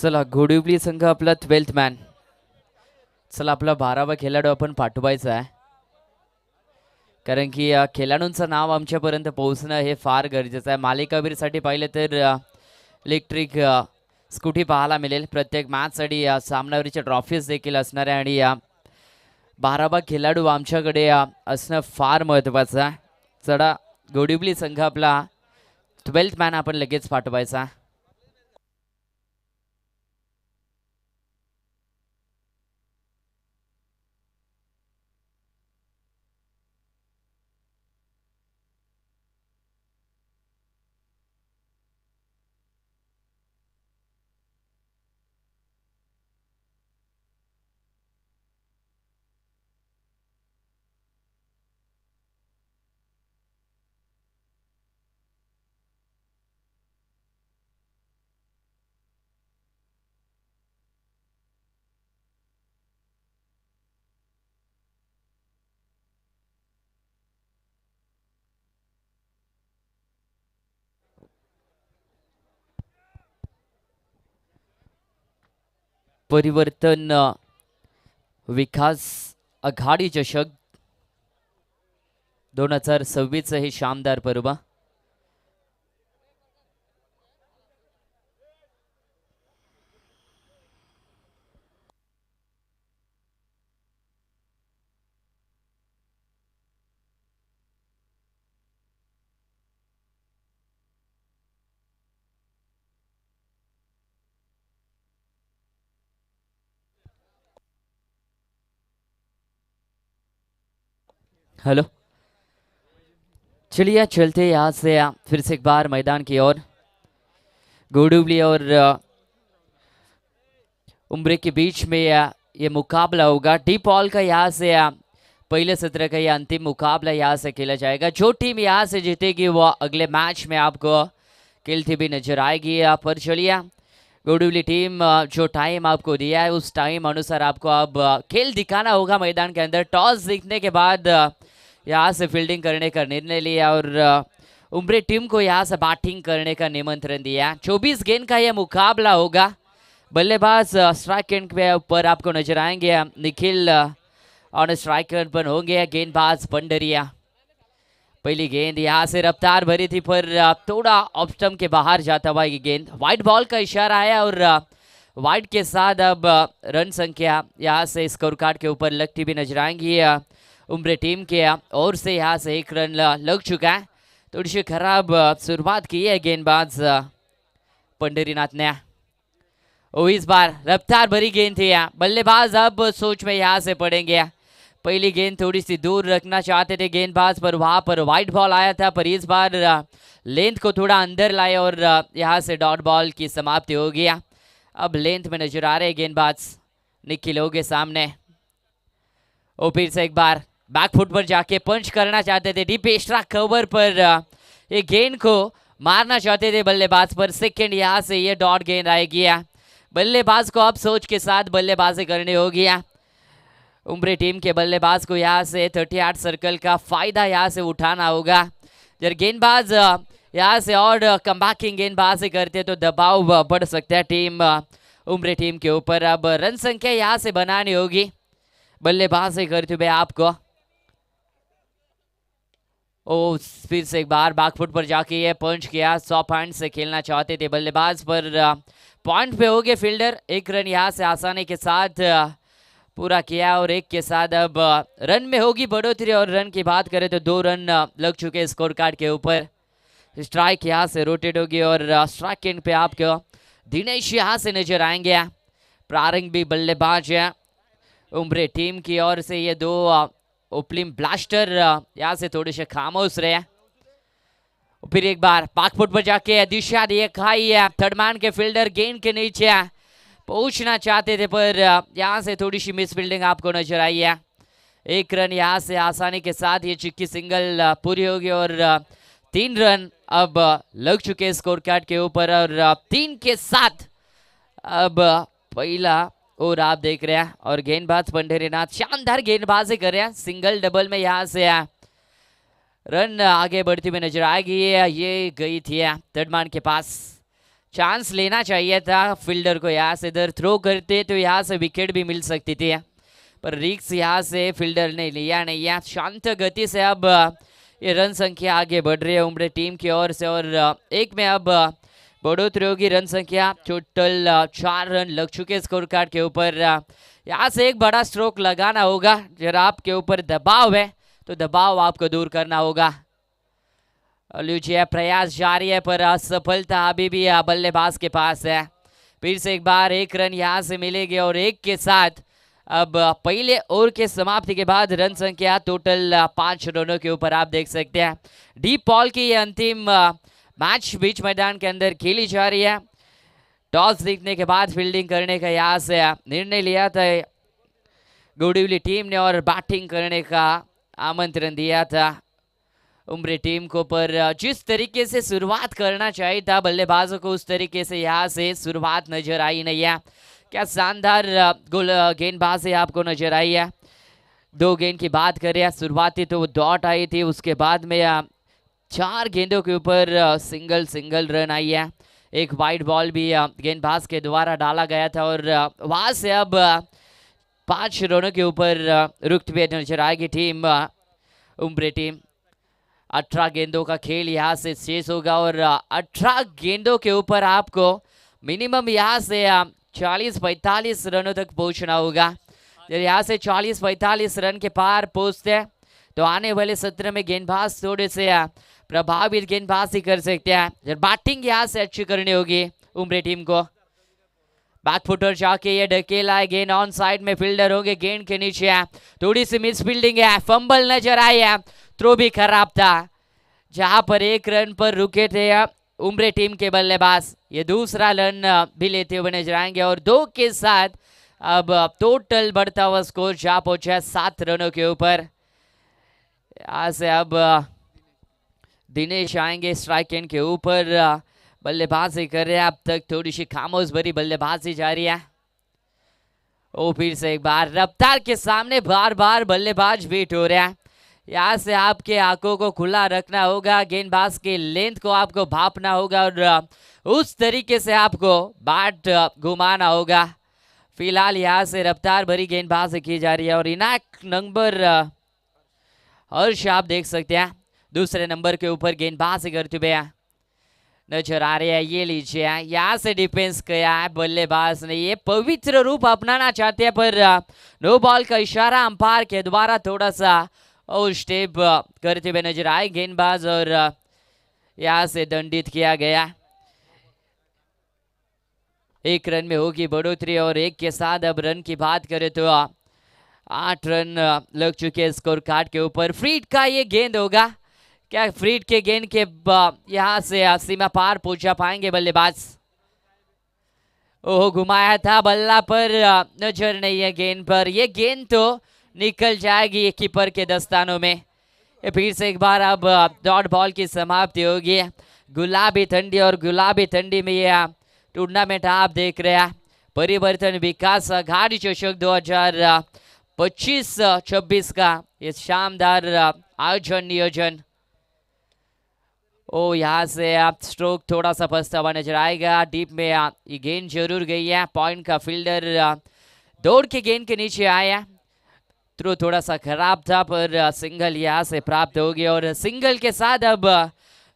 चला घोडिवली संघ आपला 12th मॅन. चला आपला 12वा खेळाडू आपण पाठवायचा आहे, कारण की खेळाडूंचं नाव आमच्यापर्यंत पोहोचणं हे फार गरजेचं आहे. मालिकावीरसाठी पाहिलं तर इलेक्ट्रिक स्कूटी पाहायला मिळेल. प्रत्येक मॅचसाठी सामनावीरच्या ट्रॉफीज देखील असणार आहे आणि 12वा खेळाडू आमच्याकडे असणं फार महत्त्वाचं आहे. चला घोडिवली संघ आपला 12th मॅन आपण लगेच पाठवायचा. परिवर्तन विकास आघाडी चषक 2026 हे शानदार पर्व. हेलो, चलिए चलते यहाँ से फिर से एक बार मैदान की ओर. घोडिवली और उम्रे के बीच में ये मुकाबला होगा. डीप बॉल का यहाँ से पहले सत्र का ये अंतिम मुकाबला यहाँ से खेला जाएगा. जो टीम यहाँ से जीतेगी वो अगले मैच में आपको खेलती भी नजर आएगी. पर चलिए घोडिवली टीम जो टाइम आपको दिया है उस टाइम अनुसार आपको अब खेल दिखाना होगा मैदान के अंदर. टॉस जीतने के बाद यहाँ से फील्डिंग करने का निर्णय लिया और उम्रे टीम को यहाँ से बैटिंग करने का निमंत्रण दिया. 24 गेंद का यह मुकाबला होगा. बल्लेबाज स्ट्राइक एंड पे ऊपर आपको नजर आएंगे. निखिल ऑन स्ट्राइक पर होंगे. गेंदबाज पंडरिया. पहली गेंद यहाँ से रफ्तार भरी थी पर थोड़ा ऑफ स्टंप के बाहर जाता हुआ ये गेंद. वाइट बॉल का इशारा आया और वाइट के साथ अब रन संख्या यहाँ से स्कोर कार्ड के ऊपर लगती भी नजर आएंगी. उम्रे टीम के ओर से यहाँ से एक रन लग चुका है. थोड़ी सी खराब शुरुआत की है गेंदबाज पंडरीनाथ ने. इस बार रफ्तार भरी गेंद थी. बल्लेबाज अब सोच में यहाँ से पड़ेंगे. पहली गेंद थोड़ी सी दूर रखना चाहते थे गेंदबाज पर वहां पर वाइट बॉल आया था, पर इस बार लेंथ को थोड़ा अंदर लाए और यहाँ से डॉट बॉल की समाप्ति हो गया. अब लेंथ में नजर आ रहे गेंदबाज निखिल हो गए सामने. और फिर से एक बार बैक फुट पर जाके पंच करना चाहते थे. डीप एक्स्ट्रा कवर पर ये गेंद को मारना चाहते थे बल्लेबाज पर. सेकंड यहाँ से ये डॉट गेंद आएगी. बल्लेबाज को अब सोच के साथ बल्लेबाजी करनी होगी. उम्रे टीम के बल्लेबाज को यहाँ से 38 सर्कल का फायदा यहाँ से उठाना होगा. जब गेंदबाज यहाँ से और कमबैकिंग गेंदबाजी करते तो दबाव बढ़ सकता है टीम उम्रे टीम के ऊपर. अब रन संख्या यहाँ से बनानी होगी बल्लेबाजी करते हुए आपको. ओ फिर से एक बार बैक फुट पर जाके ये पंच किया. 100 पॉइंट से खेलना चाहते थे बल्लेबाज पर पॉइंट पे हो गए फील्डर. एक रन यहाँ से आसानी के साथ पूरा किया और एक के साथ अब रन में होगी बढ़ोतरी. और रन की बात करें तो 2 रन लग चुके स्कोर कार्ड के ऊपर. स्ट्राइक यहाँ से रोटेट होगी और स्ट्राइक एंड पे आपको दिनेश यहाँ से नजर आएंगे. प्रारंभिक बल्लेबाज है उम्रे टीम की ओर से. ये 2 ओपनिंग ब्लास्टर यहाँ से थोड़े से खामोश रहे. फिर एक बार बैक फुट पर जाके दिशा दिए खाई है. थर्ड मैन के फील्डर गेंद के नीचे पहुंचना चाहते थे पर यहाँ से थोड़ी सी मिस फील्डिंग आपको नजर आई है. एक रन यहाँ से आसानी के साथ ये चिक्की सिंगल पूरी होगी और 3 रन अब लग चुके स्कोर कार्ड के ऊपर. और 3 के साथ अब पहला और आप देख रहे हैं. और गेंदबाज पंडरीनाथ शानदार गेंदबाजी कर रहे हैं. सिंगल डबल में यहाँ से रन आगे बढ़ती हुई नजर आएगी. ये गई थी थर्ड मैन के पास. चांस लेना चाहिए था फील्डर को, यहाँ से इधर थ्रो करते तो यहाँ से विकेट भी मिल सकती थी, पर रिक्स यहाँ से फील्डर ने लिया नहीं है। शांत गति से अब ये रन संख्या आगे बढ़ रही है उम्रे टीम की ओर से, और एक में अब बढ़ोतरी होगी रन संख्या। टोटल 4 रन लग चुके स्कोर कार्ड के ऊपर। यहाँ से एक बड़ा स्ट्रोक लगाना होगा, जरा आपके ऊपर दबाव है तो दबाव आपको दूर करना होगा। लीजिए प्रयास जारी है पर असफलता अभी भी बल्लेबाज के पास है। फिर से एक बार 1 रन यहाँ से मिलेगी और 1 के साथ अब पहले ओवर के समाप्ति के बाद रन संख्या टोटल 5 रनों के ऊपर आप देख सकते हैं। डीप बॉल की ये अंतिम मैच बीच मैदान के अंदर खेली जा रही है। टॉस जीतने के बाद फील्डिंग करने का यहाँ से निर्णय लिया था गोडीवली टीम ने और बैटिंग करने का आमंत्रण दिया था उम्रे टीम को, पर जिस तरीके से शुरुआत करना चाहिए था बल्लेबाजों को उस तरीके से यहाँ से शुरुआत नजर आई नहीं है। क्या शानदार गेंदबाजी आपको नजर आई है। 2 गेंद की बात करें, शुरुआती तो डॉट आई थी, उसके बाद में 4 गेंदों के ऊपर सिंगल रन आई है। एक वाइड बॉल भी गेंदबाज के द्वारा डाला गया था और वहां से अब 5 रनों के ऊपर रुकती हुई नजर आएगी टीम उम्रे टीम। 18 गेंदों का खेल यहाँ से शेष होगा और 18 गेंदों के ऊपर आपको मिनिमम यहाँ से 40-45 रनों तक पहुंचना होगा। जब यहाँ से 40-45 रन के पार पहुंचते हैं तो आने वाले सत्र में गेंदबाज थोड़े से प्रभावित गेंदबाजी कर सकते हैं। जब बैटिंग यहाँ से अच्छी करनी होगी उम्रे टीम को। बैकफुटर जाके ये ढकेला है, गेंद ऑन साइड में, फील्डर होंगे गेंद के नीचे है, थोड़ी सी मिस फील्डिंग है, फंबल नजर आई है, थ्रो भी खराब था जहां पर 1 रन पर रुके थे उम्रे टीम के बल्लेबाज। ये दूसरा रन भी लेते हुए नजर आएंगे और 2 के साथ अब टोटल बढ़ता हुआ स्कोर जा पहुंचा है 7 रनों के ऊपर। यहाँ से अब दिनेश आएंगे स्ट्राइक एंड के ऊपर, बल्लेबाजी कर रहे हैं। अब तक थोड़ी सी खामोश भरी बल्लेबाजी जारी है। ओ फिर से एक बार रफ्तार के सामने बार बार बल्लेबाज बीट हो रहा है। यहाँ से आपके आंखों को खुला रखना होगा, गेंदबाज के लेंथ को आपको भापना होगा और उस तरीके से आपको बैट घुमाना होगा। फिलहाल यहाँ से रफ्तार भरी गेंदबाजी की जा रही है और इनाक नंबर हर्ष आप देख सकते हैं दूसरे नंबर के ऊपर गेंदबाजी करते हुए नजर आ रहे हैं। ये लीजिए यहाँ से डिफेंस किया है बल्लेबाज ने, ये पवित्र रूप अपनाना चाहते हैं पर नो बॉल का इशारा अंपायर के द्वारा थोड़ा सा और स्टेप करते हुए नजर आए गेंदबाज और यहाँ से दंडित किया गया। 1 रन में होगी बढ़ोतरी और 1 के साथ अब रन की बात करें तो 8 रन लग चुके स्कोर कार्ड के ऊपर। फ्रीड का ये गेंद होगा, क्या फ्रीड के गेंद के यहाँ से सीमा पार पहुंचा पाएंगे बल्लेबाज। ओह घुमाया था बल्ला पर, नजर नहीं है गेंद पर, ये गेंद तो निकल जाएगी ये कीपर के दस्तानों में। ये फिर से एक बार अब डॉट बॉल की समाप्ति होगी। गुलाबी ठंडी और गुलाबी ठंडी में ये टूर्नामेंट आप देख रहे हैं परिवर्तन विकास आघाड़ी चषक 2025-26 का ये शानदार आयोजन नियोजन। ओ यहाँ से आप स्ट्रोक थोड़ा सा फंसता हुआ नजर आएगा। डीप में ये गेंद जरूर गई है, पॉइंट का फील्डर दौड़ के गेंद के नीचे आया, थ्रो थोड़ा सा खराब था पर सिंगल यहाँ से प्राप्त होगी और सिंगल के साथ अब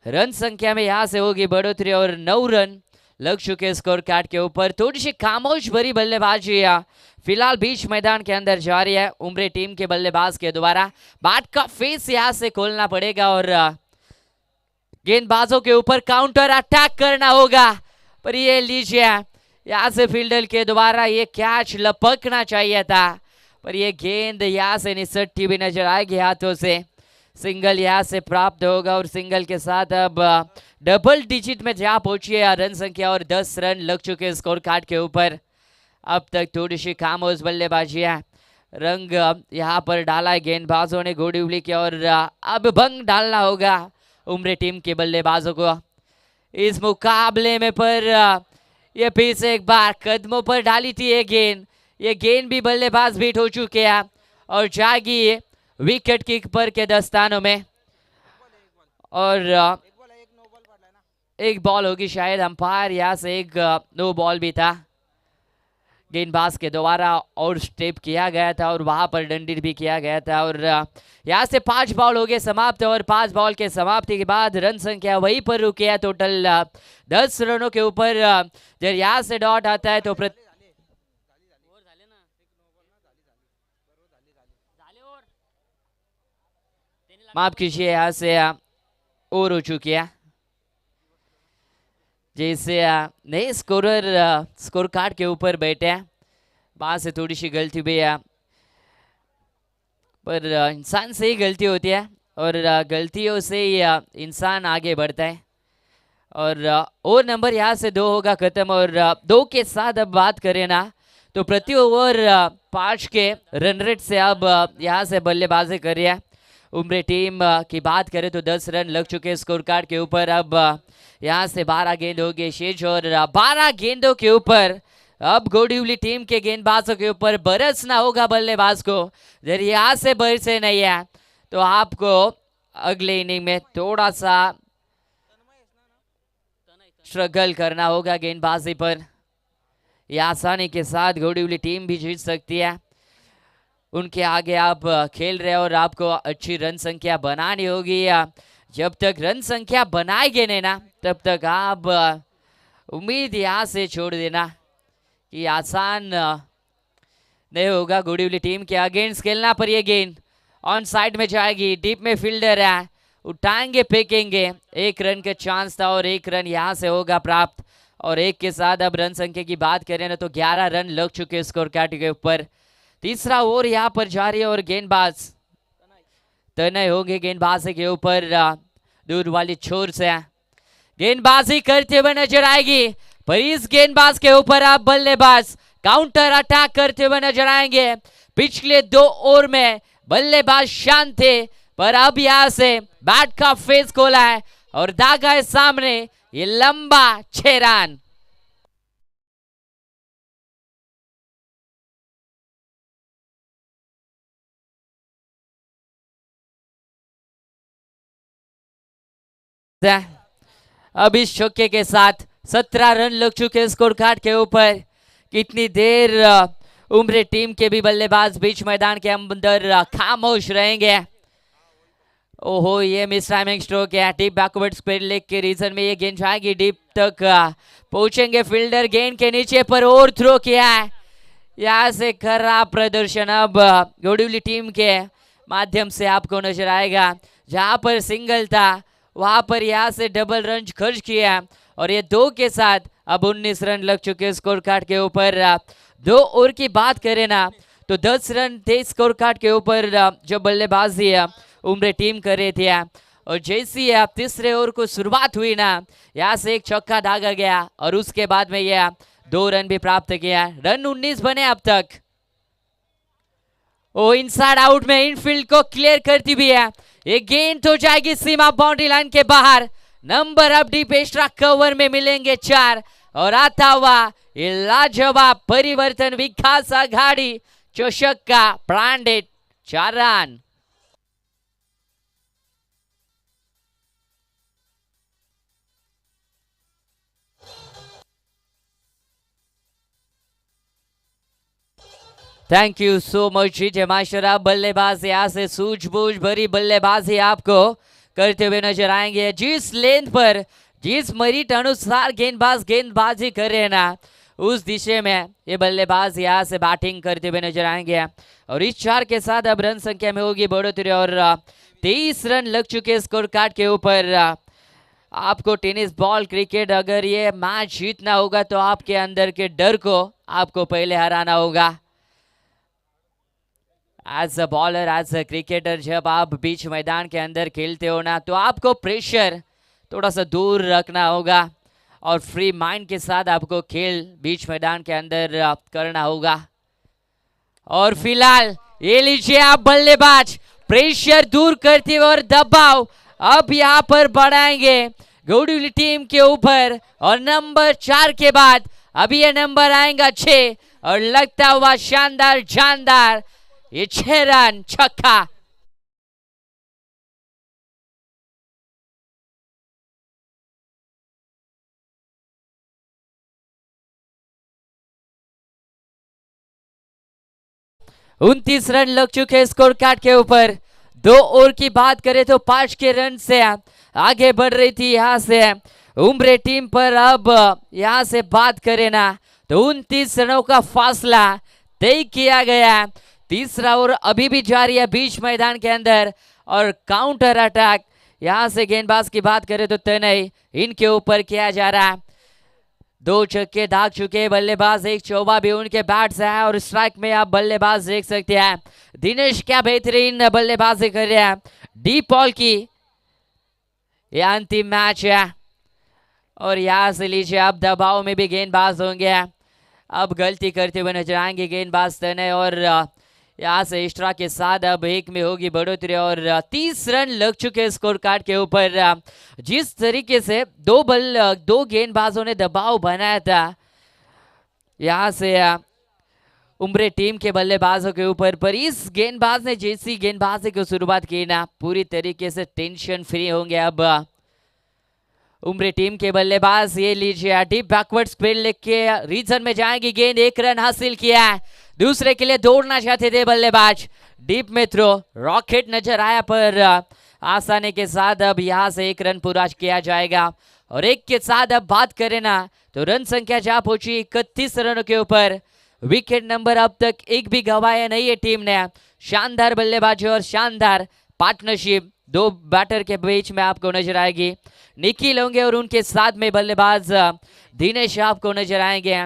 रन संख्या में यहाँ से होगी बढ़ोतरी और 9 रन लग चुके स्कोर कार्ड के ऊपर। थोड़ी सी खामोश भरी बल्लेबाजी फिलहाल बीच मैदान के अंदर जारी है उम्रे टीम के बल्लेबाज के द्वारा। बैट का फेस यहाँ से खोलना पड़ेगा और गेंदबाजों के ऊपर काउंटर अटैक करना होगा, पर ये लीजिए यहाँ से फील्डर के द्वारा ये कैच लपकना चाहिए था पर ये गेंद यहाँ से निसटती भी नजर आएगी हाथों से। सिंगल यहाँ से प्राप्त होगा और सिंगल के साथ अब डबल डिजिट में जा पहुंची है रन संख्या और 10 रन लग चुके स्कोर कार्ड के ऊपर। अब तक थोड़ी सी खामोश बल्लेबाजी है, रंग यहाँ पर डाला है गेंदबाजों ने गोडीवली की और अब भंग डालना होगा उम्रे टीम के बल्लेबाजों को इस मुकाबले में। पर ये फिर से एक बार कदमों पर डाली थी ये गेंद भी बल्लेबाज बीट हो चुके हैं और जाएगी विकेट कीपर के दस्तानों में। और एक बॉल होगी शायद, अंपायर यहाँ से एक नो बॉल भी था। गेंदबाज के द्वारा और स्टेप किया गया था और वहां पर दंडित भी किया गया था। और यहाँ से 5 बॉल हो गए समाप्त और 5 बॉल के समाप्ति के बाद रन संख्या वहीं पर रुकी है। टोटल 10 रनों के ऊपर जब यहाँ से डॉट आता है तो माफ कीजिए, यहाँ से ओवर हो चुकी है। जैसे नए स्कोरर स्कोर कार्ड के ऊपर बैठे हैं, वहां से थोड़ी सी गलती भी है, पर इंसान से ही गलती होती है और गलतियों से ही इंसान आगे बढ़ता है। और ओवर नंबर यहाँ से 2 होगा खत्म। और 2 के साथ अब बात करें ना तो प्रति ओवर 5 के रन रेट से अब यहाँ से बल्लेबाजी कर रही है उम्र टीम की बात करें तो 10 रन लग चुके हैं स्कोर कार्ड के ऊपर। अब यहाँ से 12 गेंद हो गए शेष और 12 गेंदों के ऊपर अब गोडिवली टीम के गेंदबाजों के ऊपर बरसना होगा बल्लेबाज को। जब यहाँ से बरसे नहीं है तो आपको अगले इनिंग में थोड़ा सा स्ट्रगल करना होगा गेंदबाजी पर। यह आसानी के साथ गोडिवली टीम भी जीत सकती है। उनके आगे आप खेल रहे हो और आपको अच्छी रन संख्या बनानी होगी। जब तक रन संख्या बनाएंगे नहीं ना तब तक आप उम्मीद यहाँ से छोड़ देना कि आसान नहीं होगा गोडिवली टीम के अगेंस्ट खेलना। पर ये गेंद ऑन साइड में जाएगी, डीप में फील्डर है, उठाएंगे फेंकेंगे, 1 रन का चांस था और 1 रन यहाँ से होगा प्राप्त। और 1 के साथ अब रन संख्या की बात करें ना तो 11 रन लग चुके स्कोर कार्ड के ऊपर। तीसरा ओवर यहाँ पर जारी है और गेंदबाज तनय होंगे गेंदबाज के ऊपर दूर वाली छोर से गेंदबाजी करते हुए नजर आएगी। पर इस गेंदबाज के ऊपर अब बल्लेबाज काउंटर अटैक करते हुए नजर आएंगे। पिछले 2 ओवर में बल्लेबाज शांत थे पर अब यहां से बैट का फेस खोला है और दागा है सामने, ये लंबा 6 रन। अब इस छक्के के साथ 17 रन लग चुके स्कोर कार्ड के ऊपर। कितनी देर उम्र टीम के भी बल्लेबाज बीच मैदान के अंदर खामोश रहेंगे। ओहो, ये मिस टाइमिंग स्ट्रोक है। डीप बैकवर्ड स्क्वायर लेग के रीजन में ये गेंद जाएगी, डीप तक पहुंचेंगे फील्डर, गेंद के नीचे पर और थ्रो किया है। यहाँ से खराब प्रदर्शन अब गोडिवली टीम के माध्यम से आपको नजर आएगा। जहां पर सिंगल था वहां पर यहाँ से डबल रन खर्च किया और ये 2 के साथ अब 19 रन लग चुके स्कोर कार्ड के ऊपर। 2 ओवर की बात करें ना तो 10 रन थे स्कोर कार्ड के ऊपर जो बल्लेबाजी उम्र टीम कर रहे थे। और जैसी तीसरे ओवर को शुरुआत हुई ना यहाँ से एक छक्का दागा गया और उसके बाद में यह 2 रन भी प्राप्त किया। रन 19 बने अब तक। ओ इनसाइड आउट में इनफील्ड को क्लियर करती भी है। ये गेंद तो जाएगी सीमा बाउंड्री लाइन के बाहर। नंबर अब डीप एक्स्ट्रा कवर में मिलेंगे 4 और आता हुआ ये लाजवाब परिवर्तन विकास आघाड़ी चषक का branded 4 run. Thank you so much जी माशरा। बल्लेबाज यहाँ से सूझबूझ भरी बल्लेबाजी आपको करते हुए नजर आएंगे। जिस लेंथ पर जिस मेरिट अनुसार गेंदबाज गेंदबाजी कर रहे हैं ना उस दिशा में ये बल्लेबाज यहाँ से बैटिंग करते हुए नजर आएंगे। और इस 4 के साथ अब रन संख्या में होगी बढ़ोतरी और 23 रन लग चुके स्कोर कार्ड के ऊपर। आपको टेनिस बॉल क्रिकेट अगर ये मैच जीतना होगा तो आपके अंदर के डर को आपको पहले हराना होगा। As a bowler as a cricketer जब आप बीच मैदान के अंदर खेलते हो ना तो आपको प्रेशर थोड़ा सा दूर रखना होगा और फ्री माइंड के साथ आपको खेल बीच मैदान के अंदर करना होगा। और फिलहाल ये लीजिए आप बल्लेबाज प्रेशर दूर करते हुए और दबाव अब यहाँ पर बढ़ाएंगे गोडिवली टीम के ऊपर। और नंबर 4 के बाद अभी ये नंबर आएगा 6 और लगता हुआ शानदार जानदार ये 6 रन छक्का। 29 रन लग चुके हैं स्कोर कार्ड के ऊपर। 2 ओवर की बात करें तो 5 के रन से आगे बढ़ रही थी यहाँ से उम्रे टीम, पर अब यहाँ से बात करें ना तो 29 रनों का फासला तय किया गया। तीसरा ओवर अभी भी जारी है बीच मैदान के अंदर और काउंटर अटैक यहाँ से गेंदबाज की बात करें तो तनय इनके ऊपर किया जा रहा है। 2 छक्के दाग चुके बल्लेबाज, एक चौबा भी उनके बैट से है और स्ट्राइक में आप बल्लेबाज देख सकते हैं दिनेश क्या बेहतरीन बल्लेबाजी कर रहे हैं। डी पॉल की यह अंतिम मैच है और यहां से लीजिए अब दबाव में भी गेंदबाज होंगे। अब गलती करते हुए नजर आएंगे गेंदबाज तनय और यहाँ से एक्स्ट्रा के साथ अब 1 में होगी बढ़ोतरी और 30 रन लग चुके स्कोर कार्ड के ऊपर। जिस तरीके से दो गेंदबाजों ने दबाव बनाया था यहाँ से उम्रे टीम के बल्लेबाजों के ऊपर, पर इस गेंदबाज ने जैसी गेंदबाजी को शुरुआत की ना पूरी तरीके से टेंशन फ्री होंगे अब उम्रे टीम के बल्लेबाज। ये लीजिए डीप बैकवर्ड स्पिन लेके रीजन में जाएंगी गेंद, 1 रन हासिल किया है। दूसरे के लिए दौड़ना चाहते थे बल्लेबाज, डीप में थ्रो रॉकेट नजर आया पर आसानी के साथ अब यहां से 1 रन पूरा किया जाएगा और 1 के साथ अब बात करें ना तो रन संख्या जा पहुंची 31 रनों के ऊपर। विकेट नंबर अब तक एक भी गंवाया नहीं है टीम ने। शानदार बल्लेबाजी और शानदार पार्टनरशिप 2 बैटर के बीच में आपको नजर आएगी। निखिल होंगे और उनके साथ में बल्लेबाज दिनेश आपको नजर आएंगे।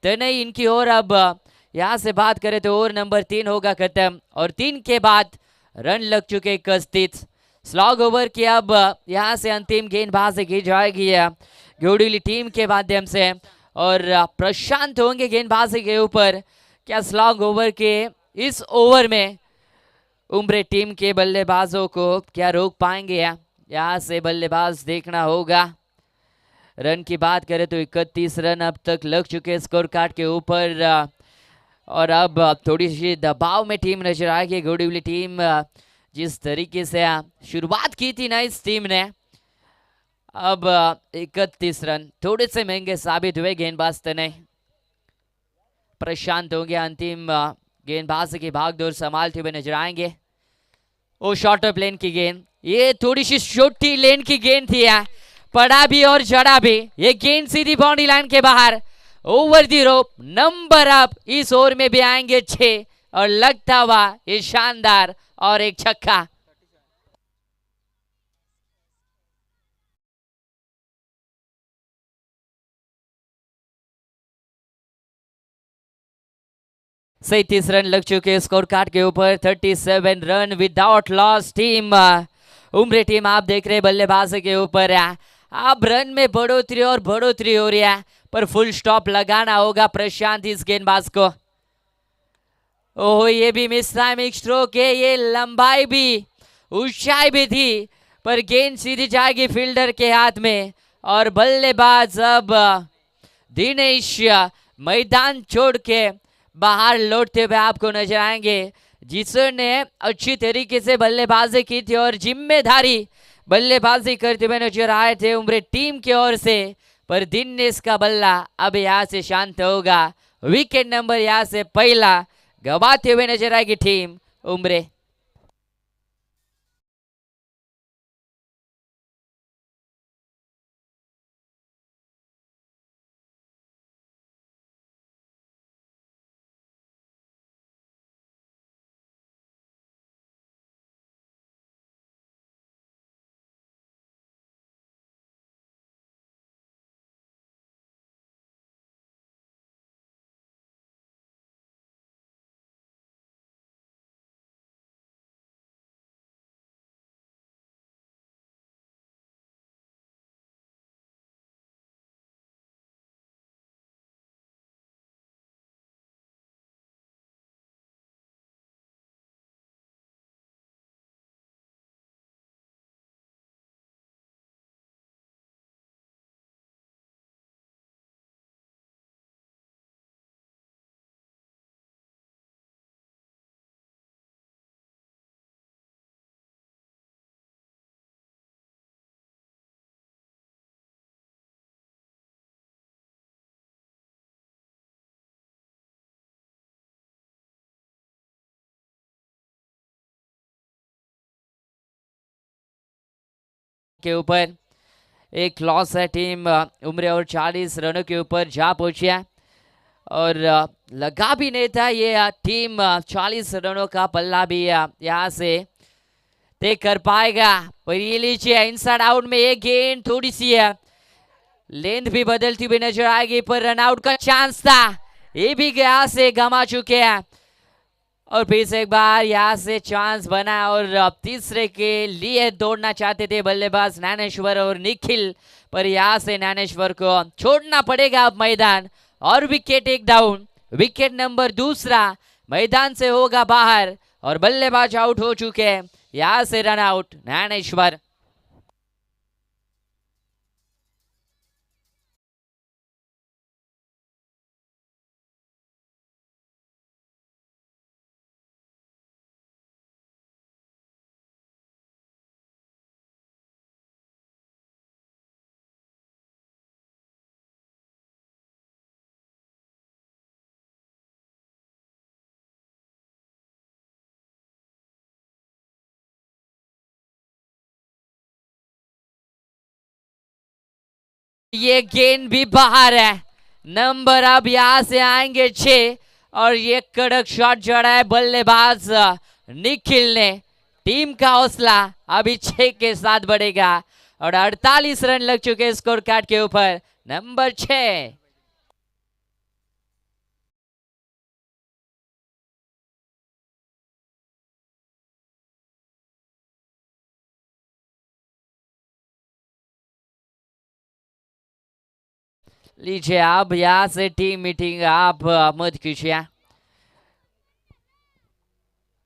तनय इनकी ओर अब यहां से बात करें तो ओवर नंबर 3 होगा खत्म और 3 के बाद रन लग चुके 31। स्लॉग ओवर की अब यहां से अंतिम गेंदबाजी की जाएगी घोड़ीली टीम के माध्यम से और प्रशांत होंगे गेंदबाजी के ऊपर। क्या स्लॉग ओवर के इस ओवर में उम्रे टीम के बल्लेबाजों को क्या रोक पाएंगे? यहाँ से बल्लेबाज देखना होगा। रन की बात करें तो 31 रन अब तक लग चुके स्कोर कार्ड के ऊपर और अब थोड़ी सी दबाव में टीम नजर आएगी घोड़ीवाली टीम। जिस तरीके से शुरुआत की थी ना इस टीम ने, अब 31 रन थोड़े से महंगे साबित हुए गेंदबाज तनय। प्रशांत होंगे अंतिम गेंदबाज की भागदौड़ संभालते हुए नजर आएंगे। ओ शॉर्टर प्लेन की गेंद, ये थोड़ी सी छोटी लेन की गेंद थी, पड़ा भी और जड़ा भी। ये गेंद सीधी बाउंड्री लाइन के बाहर over the rope. Number up is over में भी आएंगे 6 और लगता हुआ ये शानदार और एक छक्का। सैतीस रन लग चुके स्कोर कार्ड के ऊपर। 37 रन विदाउट लॉस टीम उम्रे टीम आप देख रहे बल्लेबाज के ऊपर अब रन में बढ़ोतरी और बढ़ोतरी हो रही है, पर फुल स्टॉप लगाना होगा प्रशांत इस गेंदबाज को। ओहो ये भी मिस टाइमिंग स्ट्रोक है, ये लंबाई भी ऊंचाई भी थी, पर गेंद सीधी जाएगी फील्डर के हाथ में और बल्लेबाज अब दिनेश मैदान छोड़ के बाहर लौटते हुए आपको नजर आएंगे, जिसने अच्छी तरीके से बल्लेबाजी की थी और जिम्मेदारी बल्लेबाजी करते हुए नजर आए थे उम्रे टीम की ओर से, पर दिनेश का बल्ला अब यहां से शांत होगा। विकेट नंबर यहां से पहला गवाते हुए नजर आएगी टीम उम्रे। के ऊपर एक लॉस है टीम उम्रे और 40 रनों के ऊपर जा पहुंची है और लगा भी नहीं था ये टीम 40 रनों का पल्ला भी यहाँ से तय कर पाएगा। पर ये लीजिए इनसाइड आउट में एक गेंद थोड़ी सी है लेंथ भी बदलती हुई नजर आएगी पर रन आउट का चांस था, ये भी यहाँ से गंवा चुके हैं और फिर से एक बार यहाँ से चांस बना और अब तीसरे के लिए दौड़ना चाहते थे बल्लेबाज ज्ञानेश्वर और निखिल, पर यहाँ से ज्ञानेश्वर को छोड़ना पड़ेगा अब मैदान और विकेट एक डाउन। विकेट नंबर दूसरा मैदान से होगा बाहर और बल्लेबाज आउट हो चुके हैं। यहाँ से रन आउट ज्ञानेश्वर। ये गेंद भी बाहर है, नंबर अब यहां से आएंगे 6 और ये कड़क शॉट जड़ा है बल्लेबाज निखिल ने। टीम का हौसला अभी 6 के साथ बढ़ेगा और 48 रन लग चुके स्कोर कार्ड के ऊपर। नंबर 6 लीजिए आप यहां से टीम मीटिंग आप मत कीजिए।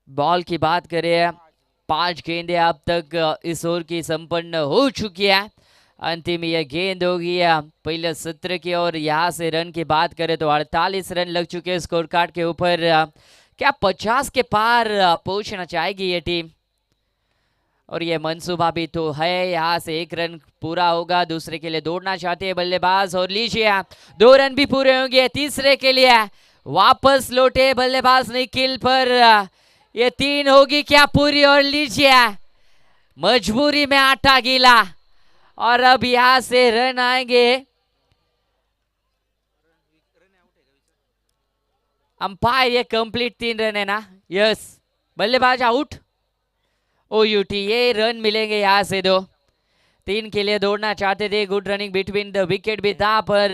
बॉल की बात करें 5 गेंदें अब तक इस ओवर की संपन्न हो चुकी है। अंतिम यह गेंद होगी पहले सत्र की और यहाँ से रन की बात करें तो 48 रन लग चुके हैं स्कोर कार्ड के ऊपर। क्या 50 के पार पहुंचना चाहेगी ये टीम और ये मंसूबा भी तो है। यहाँ से 1 रन पूरा होगा, दूसरे के लिए दौड़ना चाहते हैं बल्लेबाज और लीजिए 2 रन भी पूरे होंगे। तीसरे के लिए वापस लौटे बल्लेबाज निखिल पर ये 3 होगी क्या पूरी और लीजिए मजबूरी में आटा गीला और अब यहां से रन आएंगे। अंपायर ये कंप्लीट 3 रन है ना, यस बल्लेबाज आउट OUT ये रन मिलेंगे यहाँ से 2। 3 के लिए दौड़ना चाहते थे, good running between the wicket भी था पर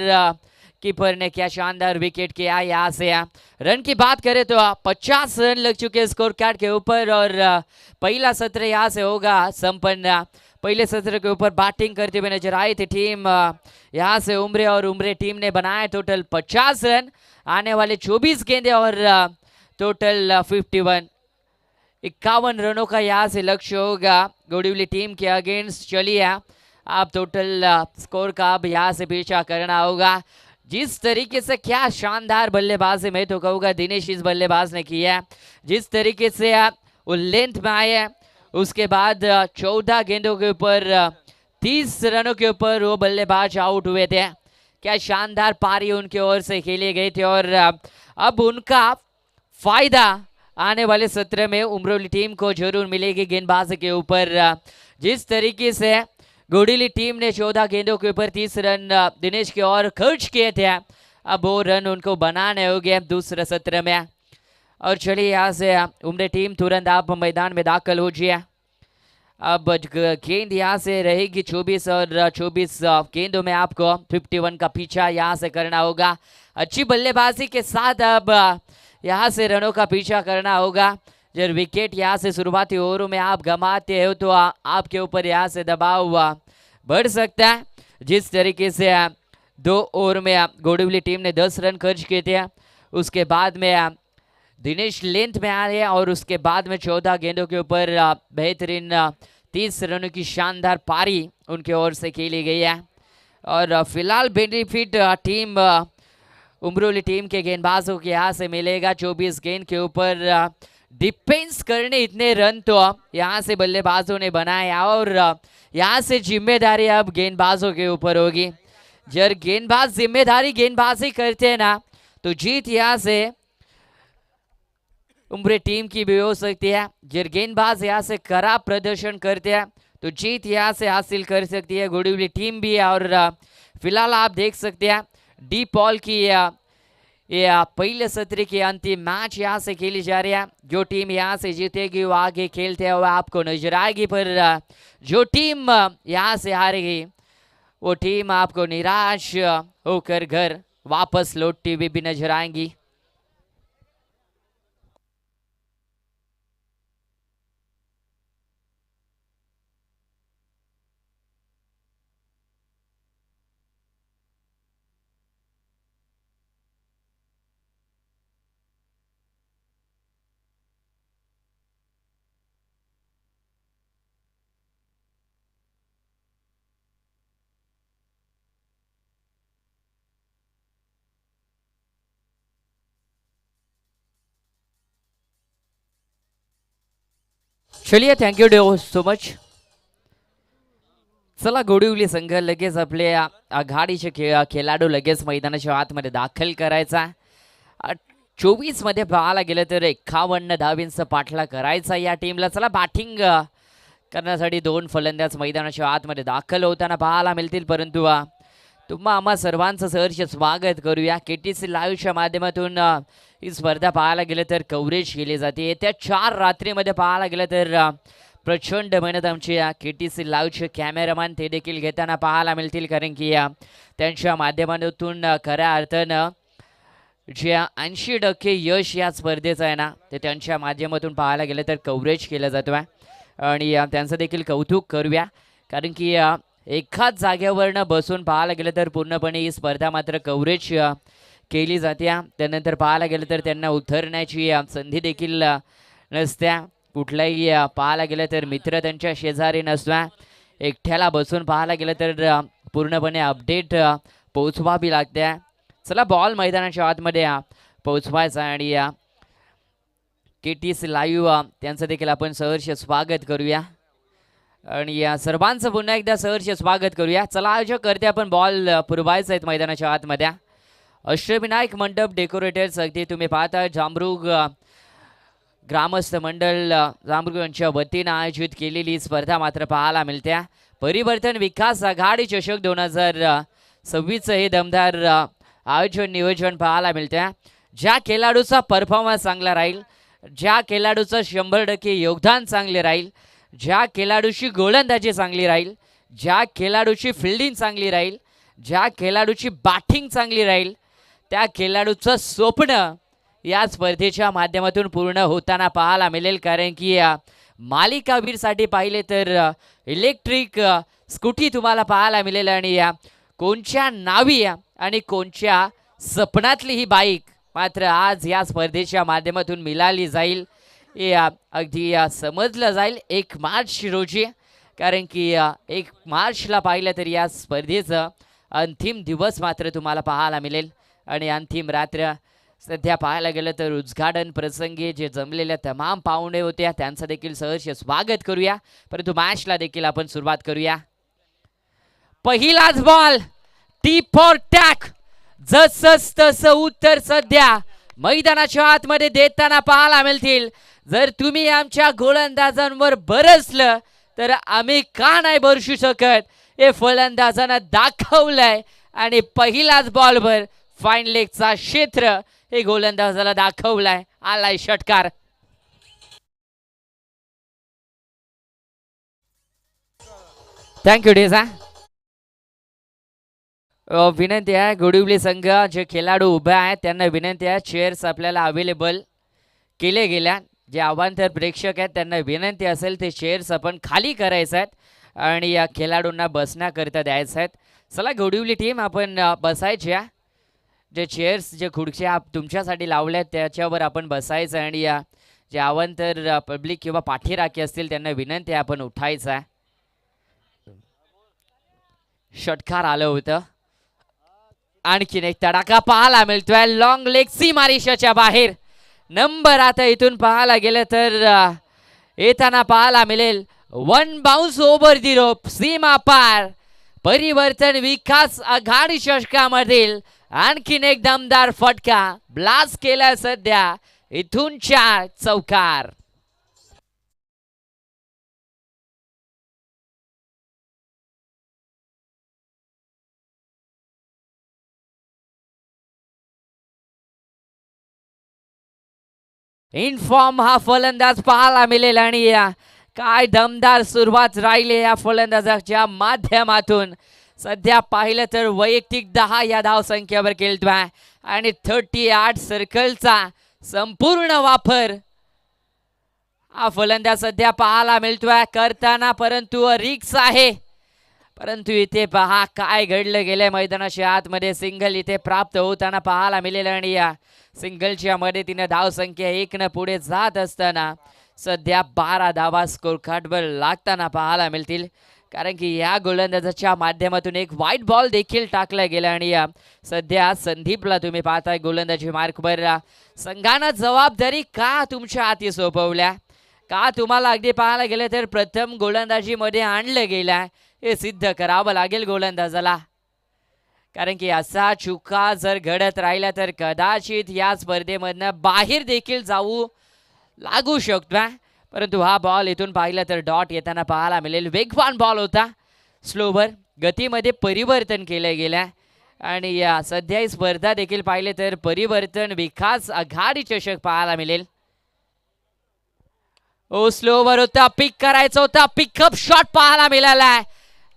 कीपर ने क्या शानदार विकेट किया। यहाँ से रन की बात करें तो 50 रन लग चुके स्कोर कार्ड के ऊपर और पहला सत्र यहाँ से होगा संपन्न। पहले सत्र के ऊपर बैटिंग करते हुए नजर आई थी टीम यहाँ से उम्रे और उम्रे टीम ने बनाए टोटल 50 रन, आने वाले 24 गेंदे और टोटल 51 रनों का यहाँ से लक्ष्य होगा गोडिवली टीम के अगेंस्ट। चलिए आप टोटल स्कोर का अब यहाँ से पीछा करना होगा। जिस तरीके से क्या शानदार बल्लेबाजी मैं तो कहूँगा दिनेश इस बल्लेबाज ने किया है, जिस तरीके से वो लेंथ में आए हैं उसके बाद 14 गेंदों के ऊपर 30 रनों के ऊपर वो बल्लेबाज आउट हुए थे। क्या शानदार पारी उनकी ओर से खेले गए थे और अब उनका फायदा आने वाले सत्र में उमरोली टीम को जरूर मिलेगी गेंदबाजी के ऊपर। जिस तरीके से गोडिली टीम ने 14 गेंदों के ऊपर 30 रन दिनेश की ओर खर्च किए थे, अब वो रन उनको बनाने होंगे दूसरे सत्र में। और चलिए यहाँ से उमरे टीम तुरंत आप मैदान में दाखिल हो जाइए। अब गेंद यहाँ से रहेगी 24 और 24 गेंदों में आपको 51 का पीछा यहाँ से करना होगा। अच्छी बल्लेबाजी के साथ अब यहाँ से रनों का पीछा करना होगा। जब विकेट यहाँ से शुरुआती ओवरों में आप गंवाते हो तो आपके ऊपर यहाँ से दबाव बढ़ सकता है। जिस तरीके से 2 ओवर में गोडिवली टीम ने 10 रन खर्च किए थे, उसके बाद में दिनेश लेंथ में आ रहे हैं और उसके बाद में 14 गेंदों के ऊपर बेहतरीन 30 रनों की शानदार पारी उनके ओर से खेली गई है। और फिलहाल बेनिफिट टीम उमरोली टीम के गेंदबाजों के यहाँ से मिलेगा। 24 गेंद के ऊपर डिफेंस करने इतने रन तो यहाँ से बल्लेबाजों ने बनाए और यहाँ से जिम्मेदारी अब गेंदबाजों के ऊपर होगी। जब गेंदबाज जिम्मेदारी गेंदबाजी करते हैं ना तो जीत यहाँ से उम्रे टीम की भी हो सकती है। जब गेंदबाज यहाँ से खराब प्रदर्शन करते हैं तो जीत यहाँ से हासिल कर सकती है घोड़ीवली टीम भी। और फिलहाल आप देख सकते हैं डी पॉल की ये पहले सत्र की अंतिम मैच यहाँ से खेली जा रही है। जो टीम यहाँ से जीतेगी वो आगे खेलते हुए आपको नजर आएगी, पर जो टीम यहाँ से हारेगी वो टीम आपको निराश होकर घर वापस लौटती हुई भी नजर आएंगी। चलिए, थँक्यू सो मच। चला, घोडीवली संघ लगेच आपले आघाडीचे खेळाडू लगेच मैदानाच्या आतमध्ये दाखल करायचा। 24 मध्ये पाहायला गेलं तर 51 धावींचा पाठला करायचा या टीमला। चला, बॅटिंग करण्यासाठी 2 फलंदाज मैदानाच्या आतमध्ये दाखल होताना पाहायला मिळतील, परंतु तुम्हा आम्हा सर्वांचं सहर्ष स्वागत करूया। केटीसी लाईव्हच्या माध्यमातून ही स्पर्धा पाहायला गेलं तर कव्हरेज केली जाते। येत्या 4 रात्रीमध्ये पाहायला गेलं तर प्रचंड मेहनत आमचे केटीसी लाईव्हचे कॅमेरामॅन ते देखील घेताना पाहायला मिळतील, कारण की त्यांच्या माध्यमातून खऱ्या अर्थानं जे 80% यश या स्पर्धेचं आहे ना ते त्यांच्या माध्यमातून पाहायला गेलं तर कव्हरेज केलं जातं आहे। आणि त्यांचं देखील कौतुक करूया, कारण की एकाच जागेवरनं बसून पाहायला गेलं तर पूर्णपणे ही स्पर्धा मात्र कव्हरेज केली जाते। त्यानंतर पाहायला गेलं तर त्यांना उतरण्याची संधी देखील नसत्या। कुठलाही पाहायला गेलं तर मित्र त्यांच्या शेजारी नसत्या। एकट्याला बसून पाहायला गेलं तर पूर्णपणे अपडेट पोहोचवावी लागते। चला, बॉल मैदानाच्या आतमध्ये पोहोचवायचा आणि केटीसी लाईव्ह त्यांचं देखील आपण सहर्ष स्वागत करूया आणि या सर्वांचं पुन्हा एकदा सहर्ष स्वागत करूया। चला, आयोजक करते आपण बॉल पुरवायचा आहेत मैदानाच्या आतमध्ये। अष्टविनायक मंडप डेकोरेटर्स अगदी तुम्ही पाहता जांभरुग ग्रामस्थ मंडळ जांभरुग यांच्या वतीनं आयोजित केलेली स्पर्धा मात्र पाहायला मिळते। परिवर्तन विकास आघाडी चषक 2026 हे दमदार आयोजन नियोजन पाहायला मिळते। ज्या खेळाडूचा परफॉर्मन्स चांगला राहील, ज्या खेळाडूचं 100% योगदान चांगले राहील, ज्या खेळाडूची गोलंदाजी चांगली राहील, ज्या खेळाडूची फिल्डिंग चांगली राहील, ज्या खेळाडूची बॅटिंग चांगली राहील, त्या खेळाडूचं स्वप्न या स्पर्धेच्या माध्यमातून पूर्ण होताना पाहायला मिळेल। कारण की मालिकावीरसाठी पाहिले तर इलेक्ट्रिक स्कूटी तुम्हाला पाहायला मिळेल आणि कोणच्या नावी आणि कोणच्या सपनातली ही बाईक मात्र आज या स्पर्धेच्या माध्यमातून मिळाली जाईल हे अगदी समजलं जाईल 1 मार्च रोजी। कारण की 1 मार्चला पाहिलं तर या स्पर्धेचं अंतिम दिवस मात्र तुम्हाला पाहायला मिळेल आणि अंतिम रात्र सध्या पाहायला गेलं तर उद्घाटन प्रसंगी जे जमलेल्या तमाम पाहुणे होते त्यांचं देखील सहर्ष स्वागत करूया, परंतु मॅचला देखील आपण सुरुवात करूया। पहिलाच बॉल टीप फॉर टॅक, जसंच तसं उत्तर सध्या मैदानाच्या आतमध्ये देताना पाहायला मिळतील। जर तुम्ही आमच्या गोलंदाजांवर बरसलं तर आम्ही का नाही बरसू शकत हे फलंदाजांना दाखवलंय आणि पहिलाच बॉलवर फाईन लेगचा क्षेत्र हे गोलंदाजाला दाखवलाय। आलाय षटकार। थँक्यू डेझा। विनंती आहे घोडीवली संघ जे खेळाडू उभे आहेत त्यांना विनंती आहे चेअर्स आपल्याला अवेलेबल केले गेल्या। जे अवांतर प्रेक्षक आहेत त्यांना विनंती असेल ते चेअर्स आपण खाली करायचे आहेत आणि या खेळाडूंना बसण्याकरिता द्यायचं आहेत। चला, घोडीवली टीम आपण बसायच्या, जे चेअर्स जे खुर्च्या तुमच्यासाठी लावल्यात त्याच्यावर आपण बसायचं आणि जे अवांतर पब्लिक किंवा पाठीराखी असतील त्यांना विनंती आहे आपण उठायचं आहे। षटकार आलं होतं, आणखीन एक तडाखा पाहायला मिळतोय लॉंग लेग सीमारेषाच्या बाहेर। नंबर आता इथून पाहायला गेलं तर येताना पाहायला मिळेल 1 बाउन्स ओव्हर दी रोप, सीमा पार। परिवर्तन विकास आघाडी षटकामधील आणखीन एक दमदार फटका ब्लास्ट केला सध्या इथून 4 चौकार। इनफॉर्म हा फलंदाज पाहायला मिळेल आणि काय दमदार सुरुवात राहिली या फलंदाजाच्या माध्यमातून. सध्या पाहिलं तर वैयक्तिक 10 या धावसंख्येवर खेळतोय आणि 38 सर्कलचा संपूर्ण वापर हा फलंदाज सध्या पाहायला मिळतोय करताना, परंतु रिक्स आहे. परंतु इथे पहा काय घडलं गेलंय मैदानाच्या आतमध्ये. सिंगल इथे प्राप्त होताना पाहायला मिळेल आणि या सिंगलच्या मदतीने धावसंख्या 1 पुढे जात असताना सध्या 12 धावा स्कोर कार्डवर लागताना पाहायला मिळतील. कारण की या गोलंदाजाच्या माध्यमातून एक व्हाईट बॉल देखील टाकला गेला आणि सध्या संदीपला तुम्ही पाहताय गोलंदाजी मार्कवर. संघानं जबाबदारी का तुमच्या हाती सोपवल्या, का तुम्हाला अगदी पाहायला गेलं तर प्रथम गोलंदाजीमध्ये आणलं गेलं हे सिद्ध करावं लागेल गोलंदाजाला. कारण की असा चुका जर घडत राहिला तर कदाचित या स्पर्धेमधनं बाहेर देखील जाऊ लागू शकतो. परंतु हा बॉल इथून पाहिलं तर डॉट येताना पाहायला मिळेल. वेगवान बॉल होता, स्लोवर गतीमध्ये परिवर्तन केलं गेलं आणि या सध्या स्पर्धा देखील पाहिले तर परिवर्तन विकास आघाडी चषक पाहायला मिळेल. ओ स्लोवर होता, पिक करायचा होता, पिकअप शॉट पाहायला मिळालाय.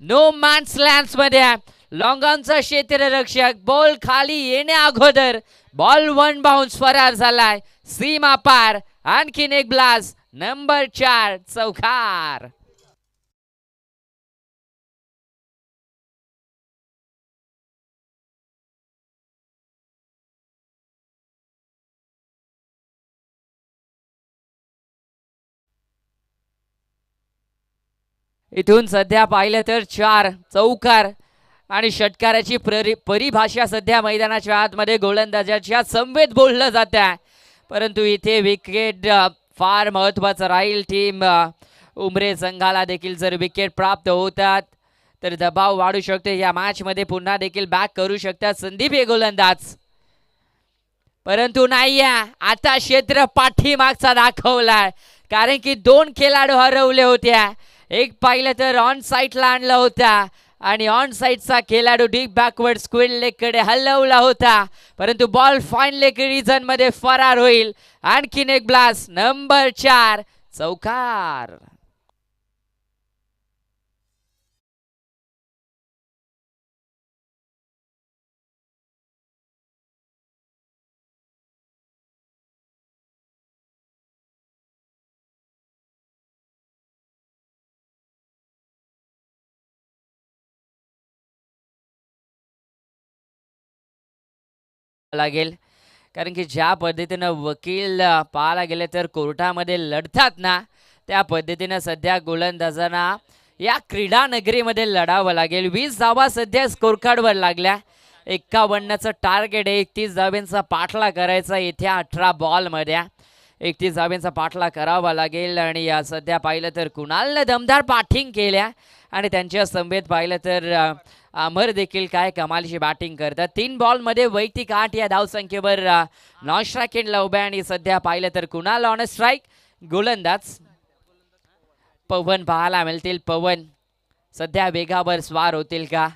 नो मॅन्स लँड्स मध्ये लॉंगॉनचा क्षेत्ररक्षक बॉल खाली येण्या अगोदर बॉल 1 बाउन्स फरार झालाय. सीमा पार, आणखीन एक ब्लास्ट, नंबर 4 चौकार. इथून सध्या पाहिलं तर 4 चौकार आणि षटकाराची परिभाषा सध्या मैदानाच्या आतमध्ये गोलंदाजाच्या समवेत बोललं जात आहे. परंतु इथे विकेट फार महत्त्वाचं राहील. टीम उमरे संघाला देखील जर विकेट प्राप्त होतात तर दबाव वाढू शकतो. या मॅचमध्ये पुन्हा देखील बॅक करू शकतात संदीप हे गोलंदाज. परंतु नाही, आता क्षेत्र पाठीमागचा दाखवलाय. कारण की 2 खेळाडू हरवले होत्या. एक पाहिलं तर ऑन साईडला आणला होता आणि ऑन साईडचा खेळाडू डीप बॅकवर्ड स्क्वेअर लेगकडे हलवला होता. परंतु बॉल फाईन लेग रिजन मध्ये फरार होईल. आणखीन एक ब्लास्ट, नंबर 4 चौकार. लागेल. कारण की ज्या पद्धतीनं वकील पाहायला गेले तर कोर्टामध्ये लढतात ना, त्या पद्धतीनं सध्या गोलंदाजांना या क्रीडा नगरीमध्ये लढावं लागेल. 20 धावा सध्या स्कोर कार्डवर लागल्या. 51चं टार्गेट आहे. 31 धाब्यांचा पाठला करायचा इथे 18 बॉलमध्ये. 31 धाब्यांचा पाठला करावा लागेल आणि सध्या पाहिलं तर कुणालने दमदार बॅटिंग केल्या आणि त्यांच्या समवेत पाहिलं तर अमर देखील काय कमालीची बॅटिंग करतात. 3 बॉलमध्ये वैयक्तिक 8 या धावसंख्येवर नॉन स्ट्राईक एंडला उभ्या आणि सध्या पाहिलं तर कुणाल ऑन स्ट्राईक. गोलंदाज पवन पाहायला मिळतील. पवन सध्या वेगावर स्वार होतील का?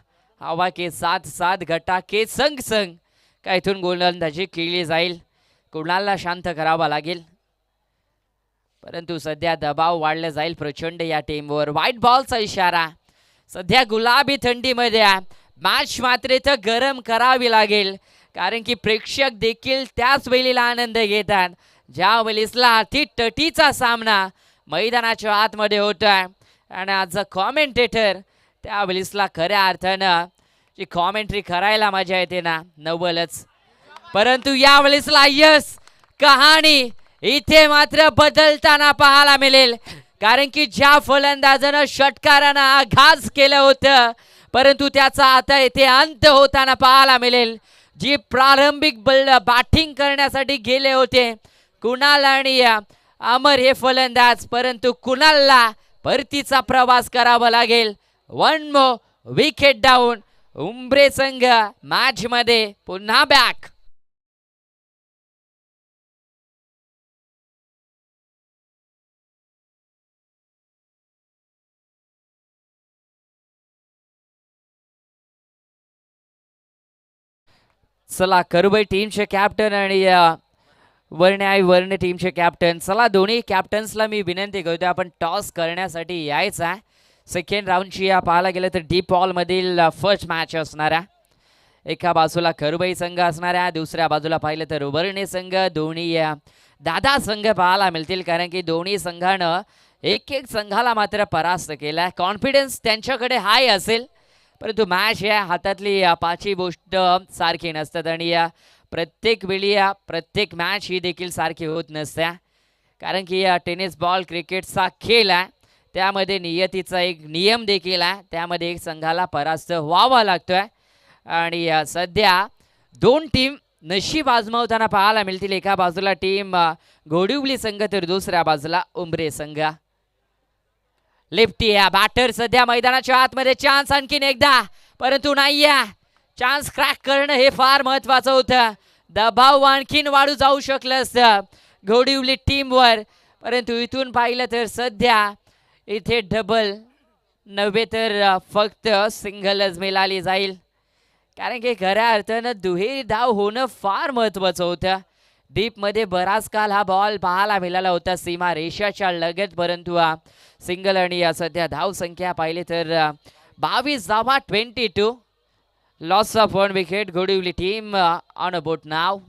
हवा के साथ साथ घटा के संग संग का इथून गोलंदाजी केली जाईल. कुणालला शांत करावा लागेल. परंतु सध्या दबाव वाढला जाईल प्रचंड या टीमवर. व्हाईट बॉलचा इशारा. सध्या गुलाबी थंडीमध्ये मॅच मात्र इथं गरम करावी लागेल. कारण की प्रेक्षक देखील त्याच वेळेला आनंद घेतात ज्या वेळेसला अति तटीचा सामना मैदानाच्या आतमध्ये होतोय. आणि आज कॉमेंटेटर त्या वेळेसला खऱ्या अर्थानं जी कॉमेंट्री करायला मजा येते ना, नवलच. परंतु या वेळेसला यस कहाणी इथे मात्र बदलताना पाहायला मिळेल. कारण की ज्या फलंदाजानं षटकारानं आघात केलं होतं परंतु त्याचा आता इथे अंत होताना पाहायला मिळेल. जी प्रारंभिक बॅटिंग करण्यासाठी गेले होते कुणाल आणि अमर हे फलंदाज, परंतु कुणालला परतीचा प्रवास करावा लागेल. 1 मोर विकेट डाऊन. उमरे संघ मॅच मध्ये पुन्हा बॅक. चला करूबाई टीमचे कॅप्टन आणि वर्ण टीमचे कॅप्टन. चला दोन्ही कॅप्टन्सला मी विनंती करतो आपण टॉस करण्यासाठी यायचं आहे. सेकंड राऊंडची पाहायला गेलं तर डीप बॉलमधील फर्स्ट मॅच असणाऱ्या एका बाजूला खरुबाई संघ असणाऱ्या, दुसऱ्या बाजूला पाहिलं तर वर्णे संघ. दोन्ही दादा संघ पाहायला मिळतील कारण की दोन्ही संघानं एक संघाला मात्र परास्त केला. कॉन्फिडन्स त्यांच्याकडे हाय असेल परंतु मॅच या हातातली पाचही गोष्ट सारखी नसतात आणि प्रत्येक वेळी प्रत्येक मॅच ही देखील सारखी होत नसत्या कारण की टेनिस बॉल क्रिकेटचा खेळ आहे. त्यामध्ये नियतीचा एक नियम देखील आहे. त्यामध्ये एक संघाला परास्त व्हावा लागतोय आणि सध्या दोन टीम नशीब आजमावताना पाहायला मिळतील. एका बाजूला टीम घोडिवली संघ तर दुसऱ्या बाजूला उंबरे संघ. लेफ्टी बॅटर सध्या मैदानाच्या आतमध्ये. चान्स आणखीन एकदा परंतु नाही चान्स क्रॅक करणं हे फार महत्वाचं होतं. दबाव आणखीन वाढू जाऊ शकलं असतं घोडिवली टीमवर परंतु इथून पाहिलं तर सध्या इथे डबल नव्हे तर फक्त सिंगलच मिळाली जाईल कारण की खऱ्या अर्थानं दुहेरी धाव होणं फार महत्वाचं होतं. डीपमध्ये बराच काल हा बॉल पाहायला मिळाला होता सीमा रेषाच्या लगत परंतु सिंगल आणि सध्या धाव संख्या पाहिली तर 22 धावा 22. Loss of 1 wicket. घोडिवली टीम ऑन अ बोट नाव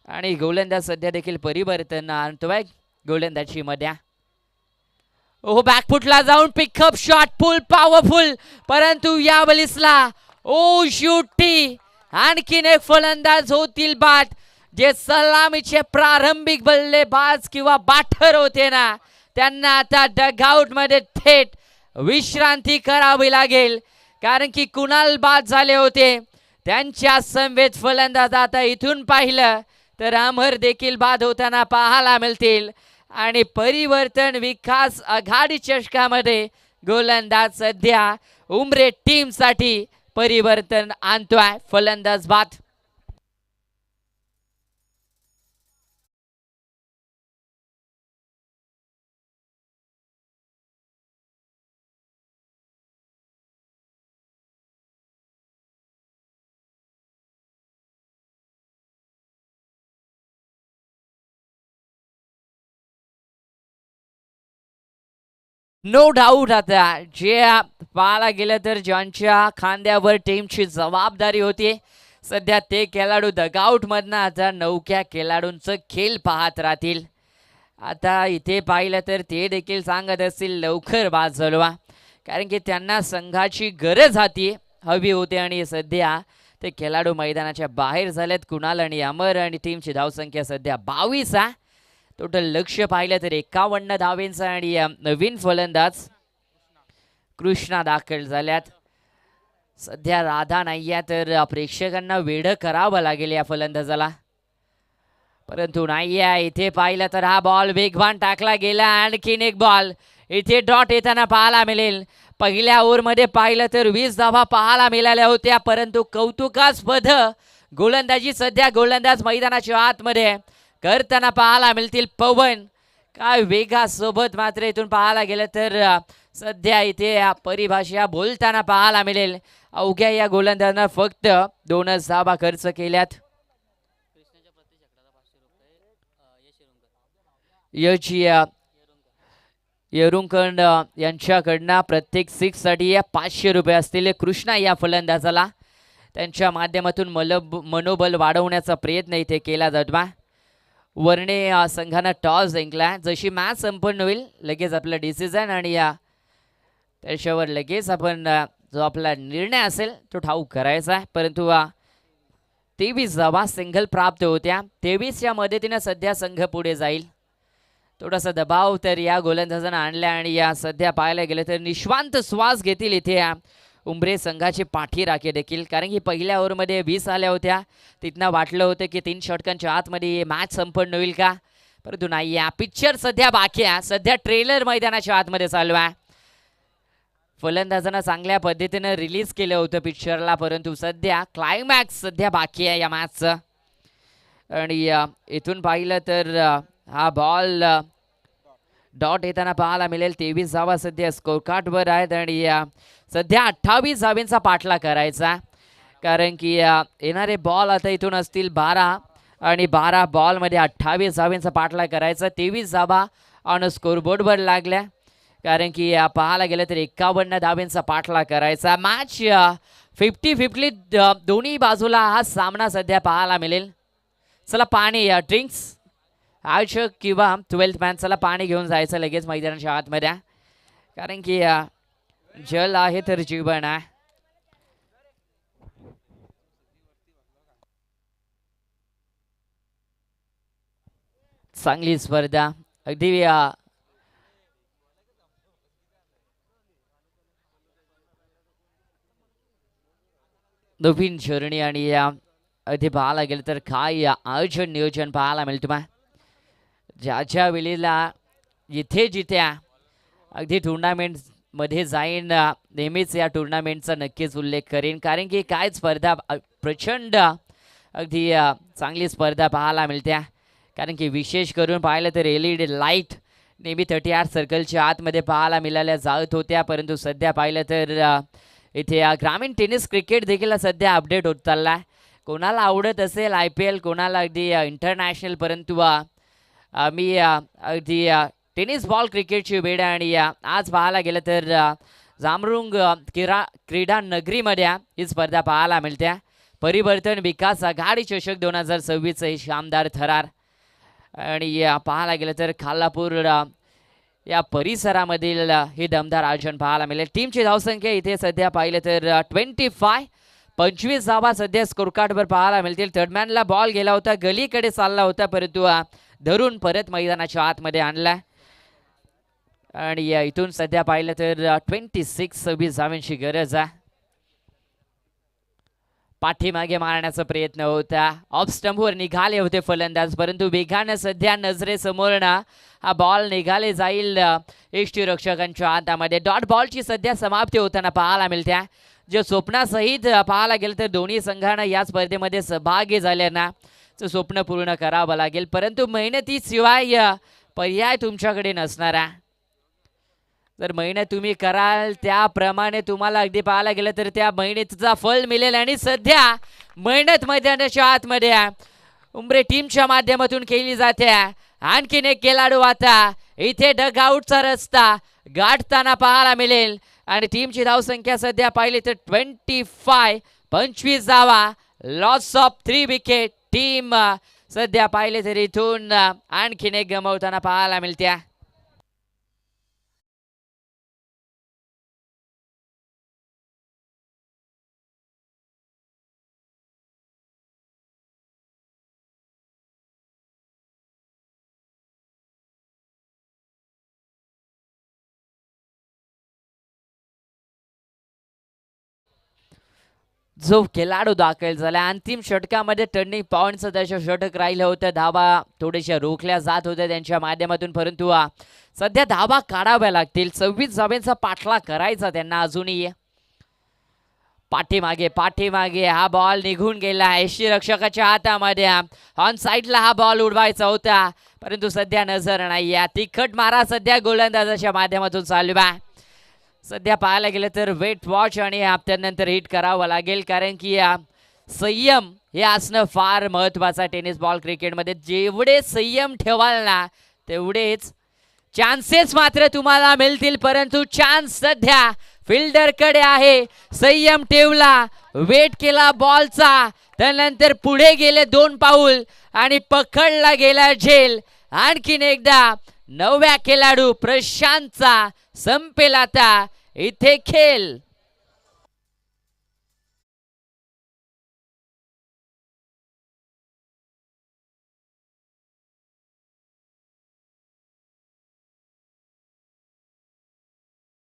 आणि गोलंदाज सध्या देखील परिवर्तन आणतोय गोलंदाजी मध्ये. ओ बॅकफुटला जाऊन पिकअप शॉट फुल पॉवरफुल परंतु या बलिसला ओ शूटी आणखीन एक फलंदाज होतील बाद. जे सलामीचे प्रारंभिक बल्लेबाज किंवा बाठर होते ना त्यांना आता डगआउट मध्ये थेट विश्रांती करावी लागेल कारण की कुणाल बाद झाले होते. त्यांच्या समवेत फलंदाज आता इथून पाहिलं तर अमर देखील बाद होताना पाहायला मिळतील आणि परिवर्तन विकास आघाडी चषकामध्ये गोलंदाज सध्या उमरे टीम साठी परिवर्तन आणतोय. फलंदाज बाद. नो डाऊट आता जे पाहायला गेलं तर ज्यांच्या खांद्यावर टीमची जबाबदारी होती सध्या ते खेळाडू डगआउट मधनं आता नवख्या खेळाडूंचं खेळ पाहत राहतील. आता इथे पाहिलं तर ते देखील सांगत असतील लवकर बाद झालवा कारण की त्यांना संघाची गरज हवी होती आणि सध्या ते खेळाडू मैदानाच्या बाहेर झालेत. कुणाल आणि अमर आणि टीमची धावसंख्या सध्या 22 आहे. टोटल लक्ष पाहिलं तर 51 धावेंचा आणि नवीन फलंदाज कृष्णा दाखल झाल्यात. सध्या राधा नाहीये तर प्रेक्षकांना वेड करावं लागेल या फलंदाजाला परंतु नाहीये. इथे पाहिलं तर हा बॉल वेगवान टाकला गेला. आणखीन एक बॉल इथे डॉट येताना पाहायला मिळेल. पहिल्या ओव्हरमध्ये पाहिलं तर 20 धावा पाहायला मिळाल्या होत्या परंतु कौतुकास्पद गोलंदाजी सध्या गोलंदाज मैदानाच्या आतमध्ये करताना पाहायला मिळतील. पवन काय वेगासोबत मात्र इथून पाहायला गेलं तर सध्या इथे परिभाषा बोलताना पाहायला मिळेल. अवघ्या या गोलंदाजांना फक्त 2च धावा खर्च केल्यात. येरुंकड यांच्याकडनं प्रत्येक 6 साठी 500 रुपये असतील. कृष्णा या फलंदाजाला त्यांच्या माध्यमातून मनोबल वाढवण्याचा प्रयत्न इथे केला जातो. वर्णे संघानं टॉस जिंकला. जशी मॅच संपन्न होईल लगेच आपला डिसिजन आणि त्याच्यावर लगेच आपण जो आपला निर्णय असेल तो ठाऊक करायचा आहे परंतु 23 धावा सिंगल प्राप्त होत्या. 23 च्या मदतीने सध्या संघ पुढे जाईल. थोडासा दबाव तर या गोलंदाजांना आणला आणि या सध्या पाहायला गेलं तर निश्वांत श्वास घेतील इथे उंबरे संघाचे पाठी राखे देखील कारण की पहिल्या ओव्हरमध्ये 20 आल्या होत्या. तिथनं वाटलं होतं की 3 षटकांच्या आतमध्ये मॅच संपन्न होईल का परंतु नाही. पिक्चर सध्या बाकी आहे. सध्या ट्रेलर मैदानाच्या आतमध्ये चालू आहे. फलंदाजांना चांगल्या पद्धतीनं रिलीज केलं होतं पिक्चरला परंतु सध्या क्लायमॅक्स सध्या बाकी आहे या मॅचचं आणि इथून पाहिलं तर हा बॉल डॉट येताना पाहायला मिळेल. 23 धावा सध्या स्कोर कार्डवर आहेत आणि सध्या 28 धावेंचा पाठला करायचा कारण की येणारे बॉल आता इथून असतील 12 आणि 12 बॉलमध्ये 28 धावांचा पाठलाग करायचा. 23 धावा ऑन स्कोरबोर्डवर लागल्या, कारण की पाहायला गेलं तर 51 धावांचा पाठलाग करायचा. मॅच 50-50 दोन्ही बाजूला हा सामना सध्या पाहायला मिळेल. चला पाणी ड्रिंक्स आयोजक किंवा 12th मॅन, चला पाणी घेऊन जायचं लगेच मैदानाच्या आतमध्ये, कारण की जल आहे तर जीवन आहे. चांगली स्पर्धा अगदी नवीन जर्नी आणि अगदी पाहायला गेलं तर काय आयोजन नियोजन पाहायला मिळतं बा. ज्या वेळेला जिथे जिथे अगदी टुर्नामेंटमध्ये जाईन नेहमीच या टुर्नामेंटचा नक्कीच उल्लेख करेन, कारण की काय स्पर्धा प्रचंड अगदी चांगली स्पर्धा पाहायला मिळते. कारण की विशेष करून पाहिलं तर LED लाईट नेहमी 38 सर्कलच्या आतमध्ये पाहायला मिळाल्या जात होत्या, परंतु सध्या पाहिलं तर इथे ग्रामीण टेनिस क्रिकेट देखील सध्या अपडेट होत चालला. कोणाला आवडत असेल IPL, कोणाला अगदी इंटरनॅशनल, परंतु मी अगदी टेनिस बॉल क्रिकेटची वेळ आणि आज पाहायला गेलं तर जामरुंग क्रीडा नगरीमध्ये ही स्पर्धा पाहायला मिळते. परिवर्तन विकास आघाडी चषक 2026 ही शानदार थरार आणि पाहायला गेलं तर खालापूर या परिसरामधील हे दमदार आयोजन पाहायला मिळेल. टीमची धावसंख्या इथे सध्या पाहिलं तर 25 धावा सध्या स्कोरकार्डवर पाहायला मिळतील. थर्डमॅनला बॉल गेला होता, गलीकडे चालला होता, परंतु धरून परत मैदानाच्या आतमध्ये आणला आणि इथून सध्या पाहिलं तर 26 धावांची गरज आहे. पाठीमागे मारण्याचा प्रयत्न होता, ऑफ स्टंपवर निघाले होते फलंदाज, परंतु वेगानं सध्या नजरेसमोर हा बॉल निघाले जाईल यष्टीरक्षकांच्या हातामध्ये. डॉट बॉलची सध्या समाप्ती होताना पाहायला मिळते. जे स्वप्नासहित पाहायला गेलं तर दोन्ही संघांना या स्पर्धेमध्ये सहभागी झाल्याना स्वप्न पूर्ण करावं लागेल, परंतु मेहनतीशिवाय पर्याय तुमच्याकडे नसणार आहे. जर मेहनत तुम्ही कराल त्याप्रमाणे तुम्हाला अगदी पाहायला गेलं तर त्या मेहनतीचा फळ मिळेल. आणि सध्या मेहनत मैदानाच्या आतमध्ये उमरे टीमच्या माध्यमातून केली जाते. आणखीन एक खेळाडू आता इथे डग आउटचा रस्ता गाठताना पाहायला मिळेल आणि टीमची धावसंख्या सध्या पाहिली तर 25 धावा, लॉस ऑफ 3 विकेट. टीम सध्या पाहिले तर इथून आणखीन एक गमावताना पाहायला मिळते. जो खेळाडू दाखल झाला अंतिम षटकामध्ये टर्निंग पॉईंटचं त्याचं षटक राहिलं होतं. धावा थोड्याशा रोखल्या जात होत्या त्यांच्या माध्यमातून, परंतु सध्या धावा काढाव्या लागतील. 26 धावांचा पाठलाग करायचा त्यांना अजूनही. पाठीमागे हा बॉल निघून गेला यष्टीरक्षकाच्या हातामध्ये. ऑन साईडला हा बॉल उडवायचा होता, परंतु सध्या नजर नाही. तिखट मारा सध्या गोलंदाजाच्या माध्यमातून चालू आहे. सध्या पाहायला गेलं तर वेट वॉच आणि त्यानंतर हिट करावं लागेल, कारण की संयम हे असणं फार महत्त्वाचं टेनिस बॉल क्रिकेटमध्ये. जेवढे संयम ठेवाल ना तेवढेच चान्सेस मात्र तुम्हाला मिळतील, परंतु चान्स सध्या फिल्डरकडे आहे. संयम ठेवला, वेट केला बॉलचा, त्यानंतर पुढे गेले 2 पाऊल आणि पकडला गेला झेल. आणखीन एकदा 9व्या खेळाडू प्रशांतचा संपेल आता इथे खेळ.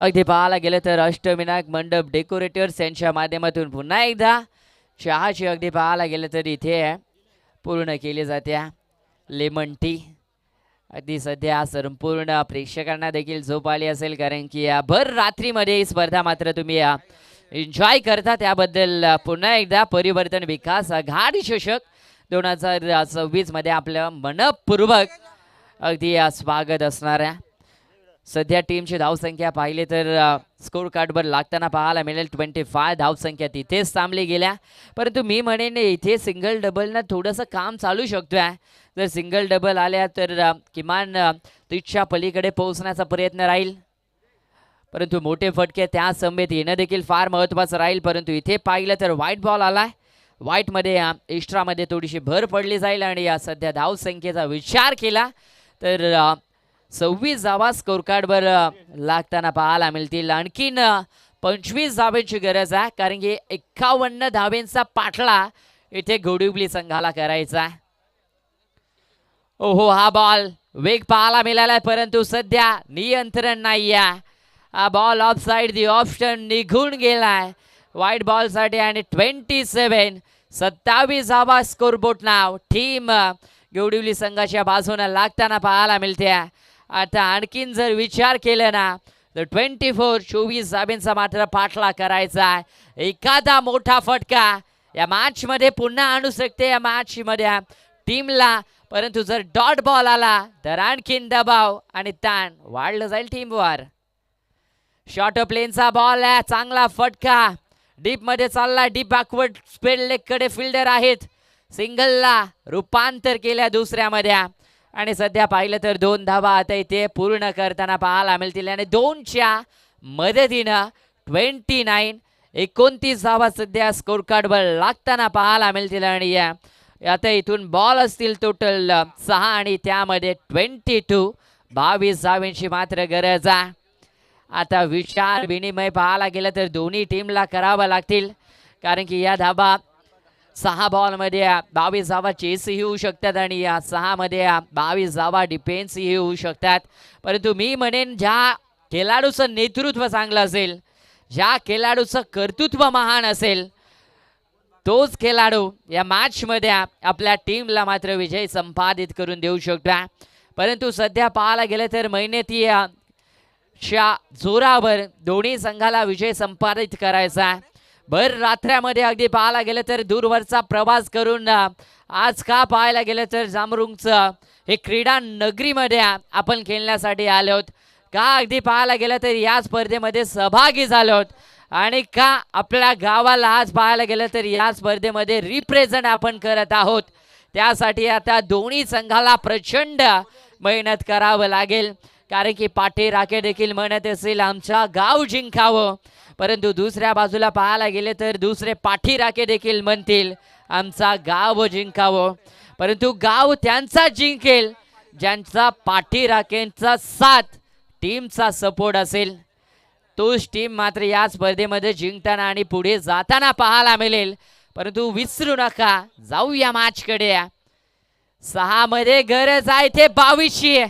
अगदी पाहायला गेलं तर अष्टविनायक मंडप डेकोरेटर्स यांच्या माध्यमातून पुन्हा एकदा चहाची अगदी पाहायला गेलं तर इथे पूर्ण केली जाते लेमन टी. अगदी सध्या संपूर्ण प्रेक्षकांना देखील झोप आली असेल, कारण की भर रात्रीमध्ये ही स्पर्धा मात्र तुम्ही एन्जॉय करता. त्याबद्दल पुन्हा एकदा परिवर्तन विकास आघाडी चषक 2026 मध्ये आपलं मनपूर्वक अगदी स्वागत असणार आहे. सध्या टीमची धावसंख्या पाहिली तर स्कोर कार्डवर लागताना पाहायला मिळेल 25 धावसंख्या तिथेच थांबली गेल्या. परंतु मी म्हणेन इथे सिंगल डबलनं थोडंसं काम चालू शकतोय. जर सिंगल डबल आल्या तर किमान 30च्या पलीकडे पोहोचण्याचा प्रयत्न राहील. परंतु मोठे फटके त्या समेत येणं देखील फार महत्त्वाचं राहील. परंतु इथे पाहिलं तर व्हाईट बॉल आलाय. व्हाईटमध्ये एक्स्ट्रामध्ये थोडीशी भर पडली जाईल आणि सध्या धावसंख्येचा विचार केला तर 26 धावा स्कोर कार्डवर लागताना पाहायला मिळतील. आणखीन 25 धाब्यांची गरज आहे कारण की 51 धाब्यांचा पाठला इथे गोडिवली संघाला करायचा आहे. ओहो, हा बॉल वेग पाहायला मिळालाय परंतु सध्या नियंत्रण नाही आहे. हा ball of side the option निघून गेलाय व्हाईट बॉल साठी आणि 27 धावा स्कोर बोट नाव टीम गोडिवली संघाच्या बाजूने लागताना पाहायला मिळते. आता आणखीन जर विचार केला ना तर 24 धाब्यांचा मात्र पाठला करायचा आहे. एखादा मोठा फटका या मॅच मध्ये पुन्हा आणू शकते या मॅच मध्ये टीमला. परंतु जर डॉट बॉल आला तर आणखीन दबाव आणि ताण वाढलं जाईल टीमवर. शॉर्ट प्लेनचा बॉल आहे, चांगला फटका डीप मध्ये चालला. डीप बॅकवर्ड स्पीड लेग कडे फिल्डर आहेत. सिंगलला रूपांतर केल्या दुसऱ्यामध्ये आणि सध्या पाहिलं तर 2 धावा आता इथे पूर्ण करताना पाहायला मिळतील आणि 2च्या मदतीनं 29 धावा सध्या स्कोर कार्डवर लागताना पाहायला मिळतील. आणि आता इथून बॉल असतील टोटल 6 आणि त्यामध्ये 22 धावांची मात्र गरज आहे. आता विचार विनिमय पाहायला गेलं तर दोन्ही टीमला करावं लागतील कारण की या धावा 6 बॉलमध्ये 22 धावा चेसही होऊ शकतात आणि या 6 मध्ये 22 धावा डिफेन्सही होऊ शकतात. परंतु मी म्हणेन ज्या खेळाडूचं नेतृत्व चांगलं असेल, ज्या खेळाडूचं कर्तृत्व महान असेल तोच खेळाडू या मॅच मध्ये आपल्या टीमला मात्र विजय संपादित करून देऊ शकतो. परंतु सध्या पाहायला गेलं तर मेहनती च्या जोरावर दोन्ही संघाला विजय संपादित करायचा. भर रात्र्यामध्ये अगदी पाहायला गेलं तर दूरवरचा प्रवास करून आज का पाहायला गेलं तर जामरुंगचं हे क्रीडा नगरीमध्ये आपण खेळण्यासाठी आलो आहोत का अगदी पाहायला गेलं तर या स्पर्धेमध्ये सहभागी झालो आहोत आणि का आपल्या गावाला आज पाहायला गेलं तर या स्पर्धेमध्ये रिप्रेझेंट आपण करत आहोत. त्यासाठी आता दोन्ही संघाला प्रचंड मेहनत करावं लागेल कारण की पाठी राखे देखील म्हणत असेल आमचा गाव जिंकावं. परंतु दुसऱ्या बाजूला पाहायला गेले तर दुसरे पाठी राखे देखील म्हणतील आमचा गाव जिंकावं. परंतु गाव त्यांचा जिंकेल ज्यांचा पाठी राखेंचा साथ टीमचा सपोर्ट असेल. तोच टीम मात्र या स्पर्धेमध्ये जिंकताना आणि पुढे जाताना पाहायला मिळेल. परंतु विसरू नका, जाऊया मॅच कडे. 6 मध्ये गरज आहे ते 22ची.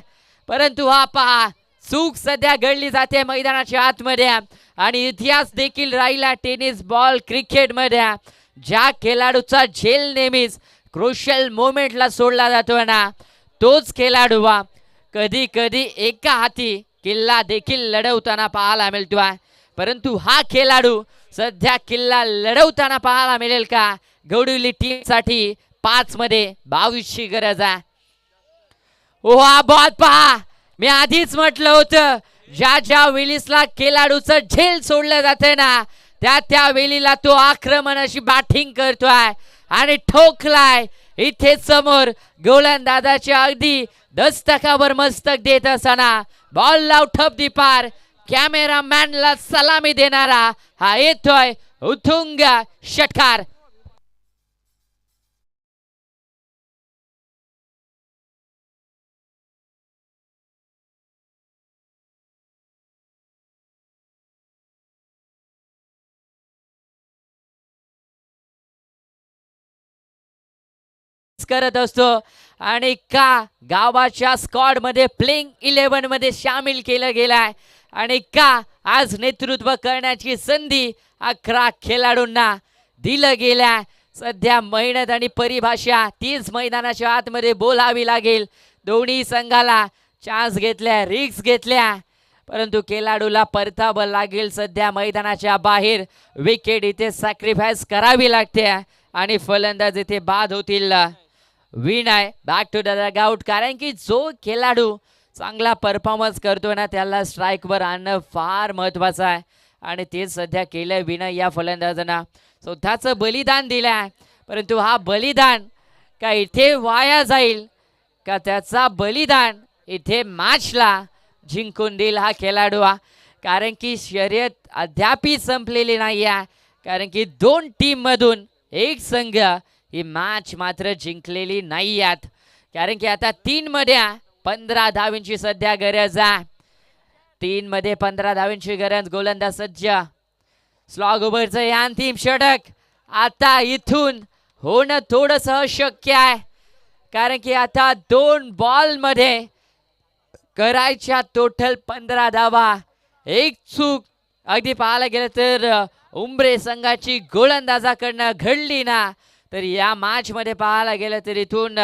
परंतु हा पहा चूक सध्या घडली जाते मैदानाच्या आतमध्ये आणि इतिहास देखील राहिला टेनिस बॉल क्रिकेट मध्ये. ज्या खेळाडूचा झेल नेहमीच क्रुशियल मोमेंटला सोडला जातो ना तोच खेळाडू कधी कधी एका हाती किल्ला देखील लढवताना पाहायला मिळतोय. परंतु हा खेळाडू सध्या किल्ला लढवताना पाहायला मिळेल का? गोडिवली टीम साठी 5 मध्ये 22ची गरज आहे. ओ हा बॉल पहा, मी आधीच म्हटलं होतं ज्या वेलीसला खेळाडूचं झेल सोडलं जाते ना त्या वेलीला तो आक्रमण अशी बॅटिंग करतोय आणि ठोकलाय इथे समोर गोलंदाजाच्या अगदी दस्तकावर मस्तक देत असताना बॉल लाव ठप दीपार कॅमेरामॅनला सलामी देणारा हा येतोय उत्तुंग षटकार. करत असतो आणि का गावाच्या स्क्वॉड मध्ये प्लेइंग 11 मध्ये सामील केलं गेलाय आणि का आज नेतृत्व करण्याची संधी 11 खेळाडूंना दिलं गेल्या. सध्या मेहनत आणि परिभाषा तीच मैदानाच्या आतमध्ये बोलावी लागेल. दोन्ही संघाला चान्स घेतल्या, रिस्क घेतल्या, परंतु खेळाडूला परतावं लागेल. सध्या मैदानाच्या बाहेर विकेट इथे सॅक्रिफाइस करावी लागते आणि फलंदाज इथे बाद होतील. विन आहे बॅक टू द डगआउट कारण की जो खेळाडू चांगला परफॉर्मन्स करतो ना त्याला स्ट्राईकवर आणणं फार महत्त्वाचं आहे आणि तेच सध्या केलं विनय या फलंदाजांना. स्वतःचं बलिदान दिलं परंतु हा बलिदान का इथे वाया जाईल का त्याचा बलिदान इथे मॅचला जिंकून देईल हा खेळाडू. कारण की शर्यत अद्यापही संपलेली नाही आहे कारण की दोन टीम मधून एक संघ ही मॅच मात्र जिंकलेली नाही आहेत. कारण की आता 3 मध्ये 15 धावांची सध्या गरज आहे. 3 मध्ये 15 धावांची गरज. गोलंदाज सज्ज. स्लॉग ओव्हरचं हे अंतिम षटक आता इथून होणं थोडंस अशक्य आहे कारण की आता 2 बॉल मध्ये करायच्या टोटल 15 धावा. एक चूक अगदी पाहायला गेलं तर उमरे संघाची गोलंदाजाकडनं घडली ना तर या मॅच मध्ये पाहायला गेलं तर इथून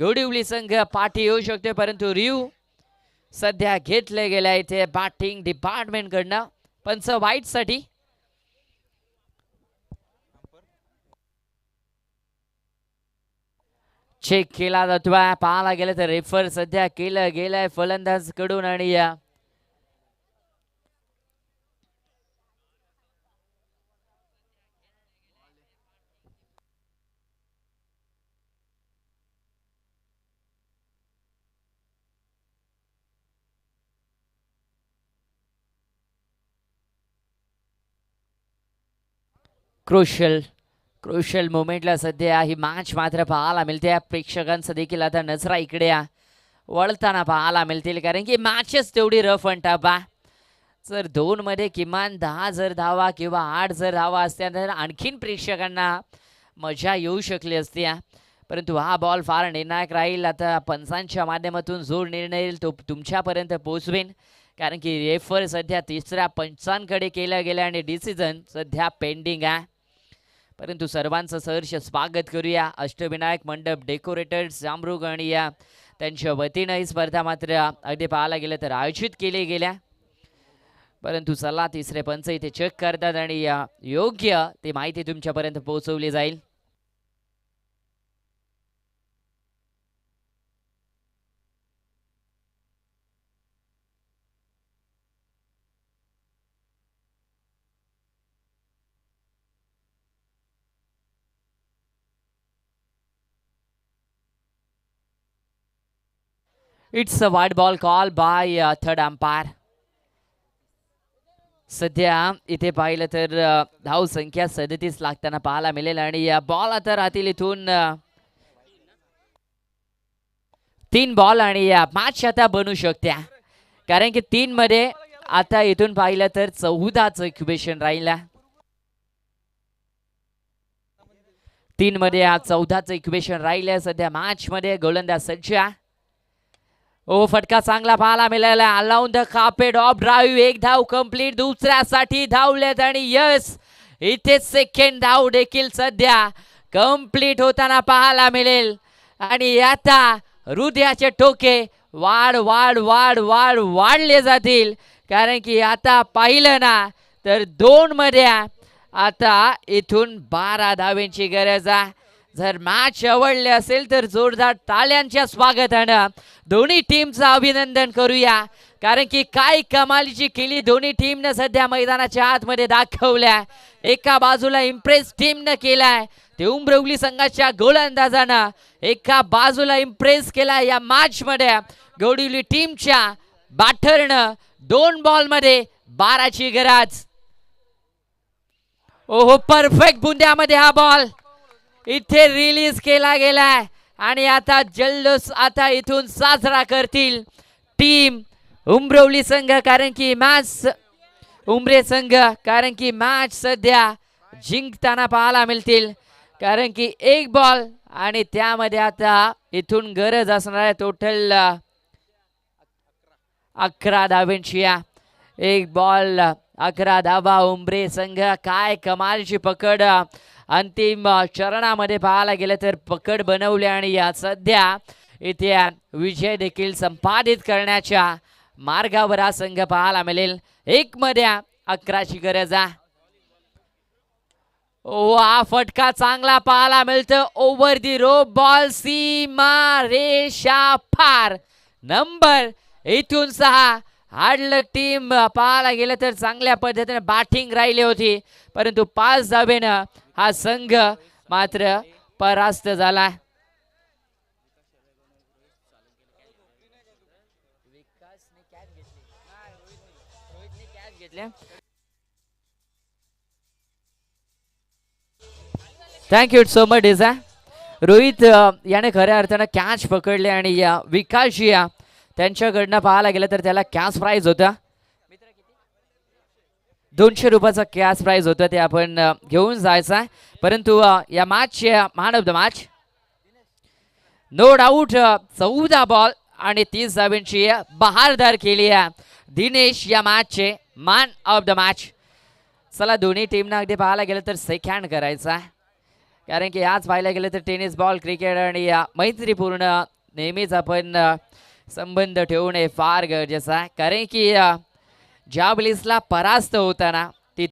गवडिवली संघ पाठी येऊ शकते. परंतु रिव्ह्यू सध्या घेतले गेल्या इथे बॅटिंग डिपार्टमेंट कडनं पंच वाईट साठी. चेक केला जातोय. पाहायला गेलं तर रेफर सध्या केलं गेलंय फलंदाज कडून आणि या क्रुशियल मोमेंटला सध्या ही मॅच मात्र पाहायला मिळते. प्रेक्षकांचं देखील आता नजरा इकडे वळताना पाहायला मिळतील कारण की मॅचच तेवढी रफ अँड टफ आहे. जर 2 मध्ये किमान 10 जर धावा किंवा 8 जर धावा असत्या तर आणखीन प्रेक्षकांना मजा येऊ शकली असती. परंतु हा बॉल फार निर्णायक राहील. आता पंचांच्या माध्यमातून जो निर्णय येईल तो तुमच्यापर्यंत पोहोचवेन कारण की रेफर सध्या तिसऱ्या पंचांकडे केला गेला आणि डिसिजन सध्या पेंडिंग आहे. परंतु सर्वांचं सहर्ष स्वागत करूया. अष्टविनायक मंडप डेकोरेटर्स जामरुग आणि या त्यांच्या वतीनं ही स्पर्धा मात्र अगदी पाहायला गेलं तर आयोजित केली गेल्या. परंतु चला तिसरे पंच इथे चेक करतात आणि योग्य ती माहिती तुमच्यापर्यंत पोहोचवली जाईल. It's a wide ball call by third umpire. सध्या इथे पाहिलं तर धाव संख्या 37 लागताना पाहायला मिळेल आणि या बॉल आता राहतील इथून 3 बॉल आणि या मॅच आता बनू शकते कारण की 3 मध्ये आता इथून पाहिलं तर 14चं इक्वेशन राहिला. 3 मध्ये 14चं इक्वेशन राहिलं. सध्या मॅच मध्ये गोलंदाज सज्ज. ओ फटका चांगला पाहायला मिळाला. Alone the carpet of drive. एक धाव कंप्लीट. दुसऱ्यासाठी धावलेत आणि यस इथे सेकंड धाव देखील सध्या कंप्लीट होताना पाहायला मिळेल आणि आता हृदयाचे ठोके वाढ वाढ वाढ वाढ वाढले जातील कारण की आता पाहिलं ना तर 2 मध्ये आता इथून 12 धावेंची गरज आहे. जर मॅच आवडले असेल तर जोरदार टाळ्यांच्या स्वागतानं दोन्ही टीमचं अभिनंदन करूया कारण की काय कमालीची केली दोन्ही टीमनं सध्या मैदानाच्या आतमध्ये दाखवल्या. एका बाजूला इम्प्रेस टीमनं केलाय ते उमरवली संघाच्या गोलंदाजानं एका बाजूला इम्प्रेस केला या मॅच मध्ये गवडिवली टीमच्या बॅटरनं 2 बॉल मध्ये 12ची गरज. ओहो परफेक्ट बुंद्यामध्ये हा बॉल इथे रिलीज केला गेलाय आणि आता जल्लोष आता इथून साजरा करतील टीम उमरवली संघ कारण की मॅच उमरे संघ कारण की मॅच सध्या जिंकताना पाहायला मिळतील कारण की 1 बॉल आणि त्यामध्ये आता इथून गरज असणार आहे टोटल 11 धावांची. 1 बॉल 11 धावा. उमरे संघ काय कमालची पकड अंतिम चरणामध्ये पाहायला गेलं तर पकड बनवले आणि या सध्या इथे विजय देखील संपादित करण्याच्या मार्गावर हा संघ पाहायला मिळेल. 1 मध्ये 11ची गरज आहे. ओ हा फटका चांगला पाहायला मिळतो. ओव्हर दी रो बॉल सीमा रेषा पार. नंबर इथून 6 हार्डलक टीम पाहायला गेलं तर चांगल्या पद्धतीने बॅटिंग राहिली होती, परंतु 5 धावेनं हा संघ मात्र परास्त झाला. थँक्यू सो मच डिझा. रोहित याने खऱ्या अर्थानं कॅच पकडले आणि या विकास या त्यांच्याकडनं पाहायला गेलं तर त्याला कॅश प्राइज होता 200 रुपयाचा कॅश प्राइज होता, ते आपण घेऊन जायचा. परंतु या मॅचचे man of the match no doubt 14 ball आणि 30 धावांची बहारदार केली आहे दिनेश या मॅचचे मॅन ऑफ द मॅच. चला दोन्ही टीमना अगदी पाहायला गेलं तर सेकंड करायचा आहे, कारण की आज पाहायला गेलं तर टेनिस बॉल क्रिकेट आणि मैत्रीपूर्ण नेहमीच आपण संबंध ठेवणे फार गरजेचं आहे. कारण की ज्या ब्लिसला परास्त होताना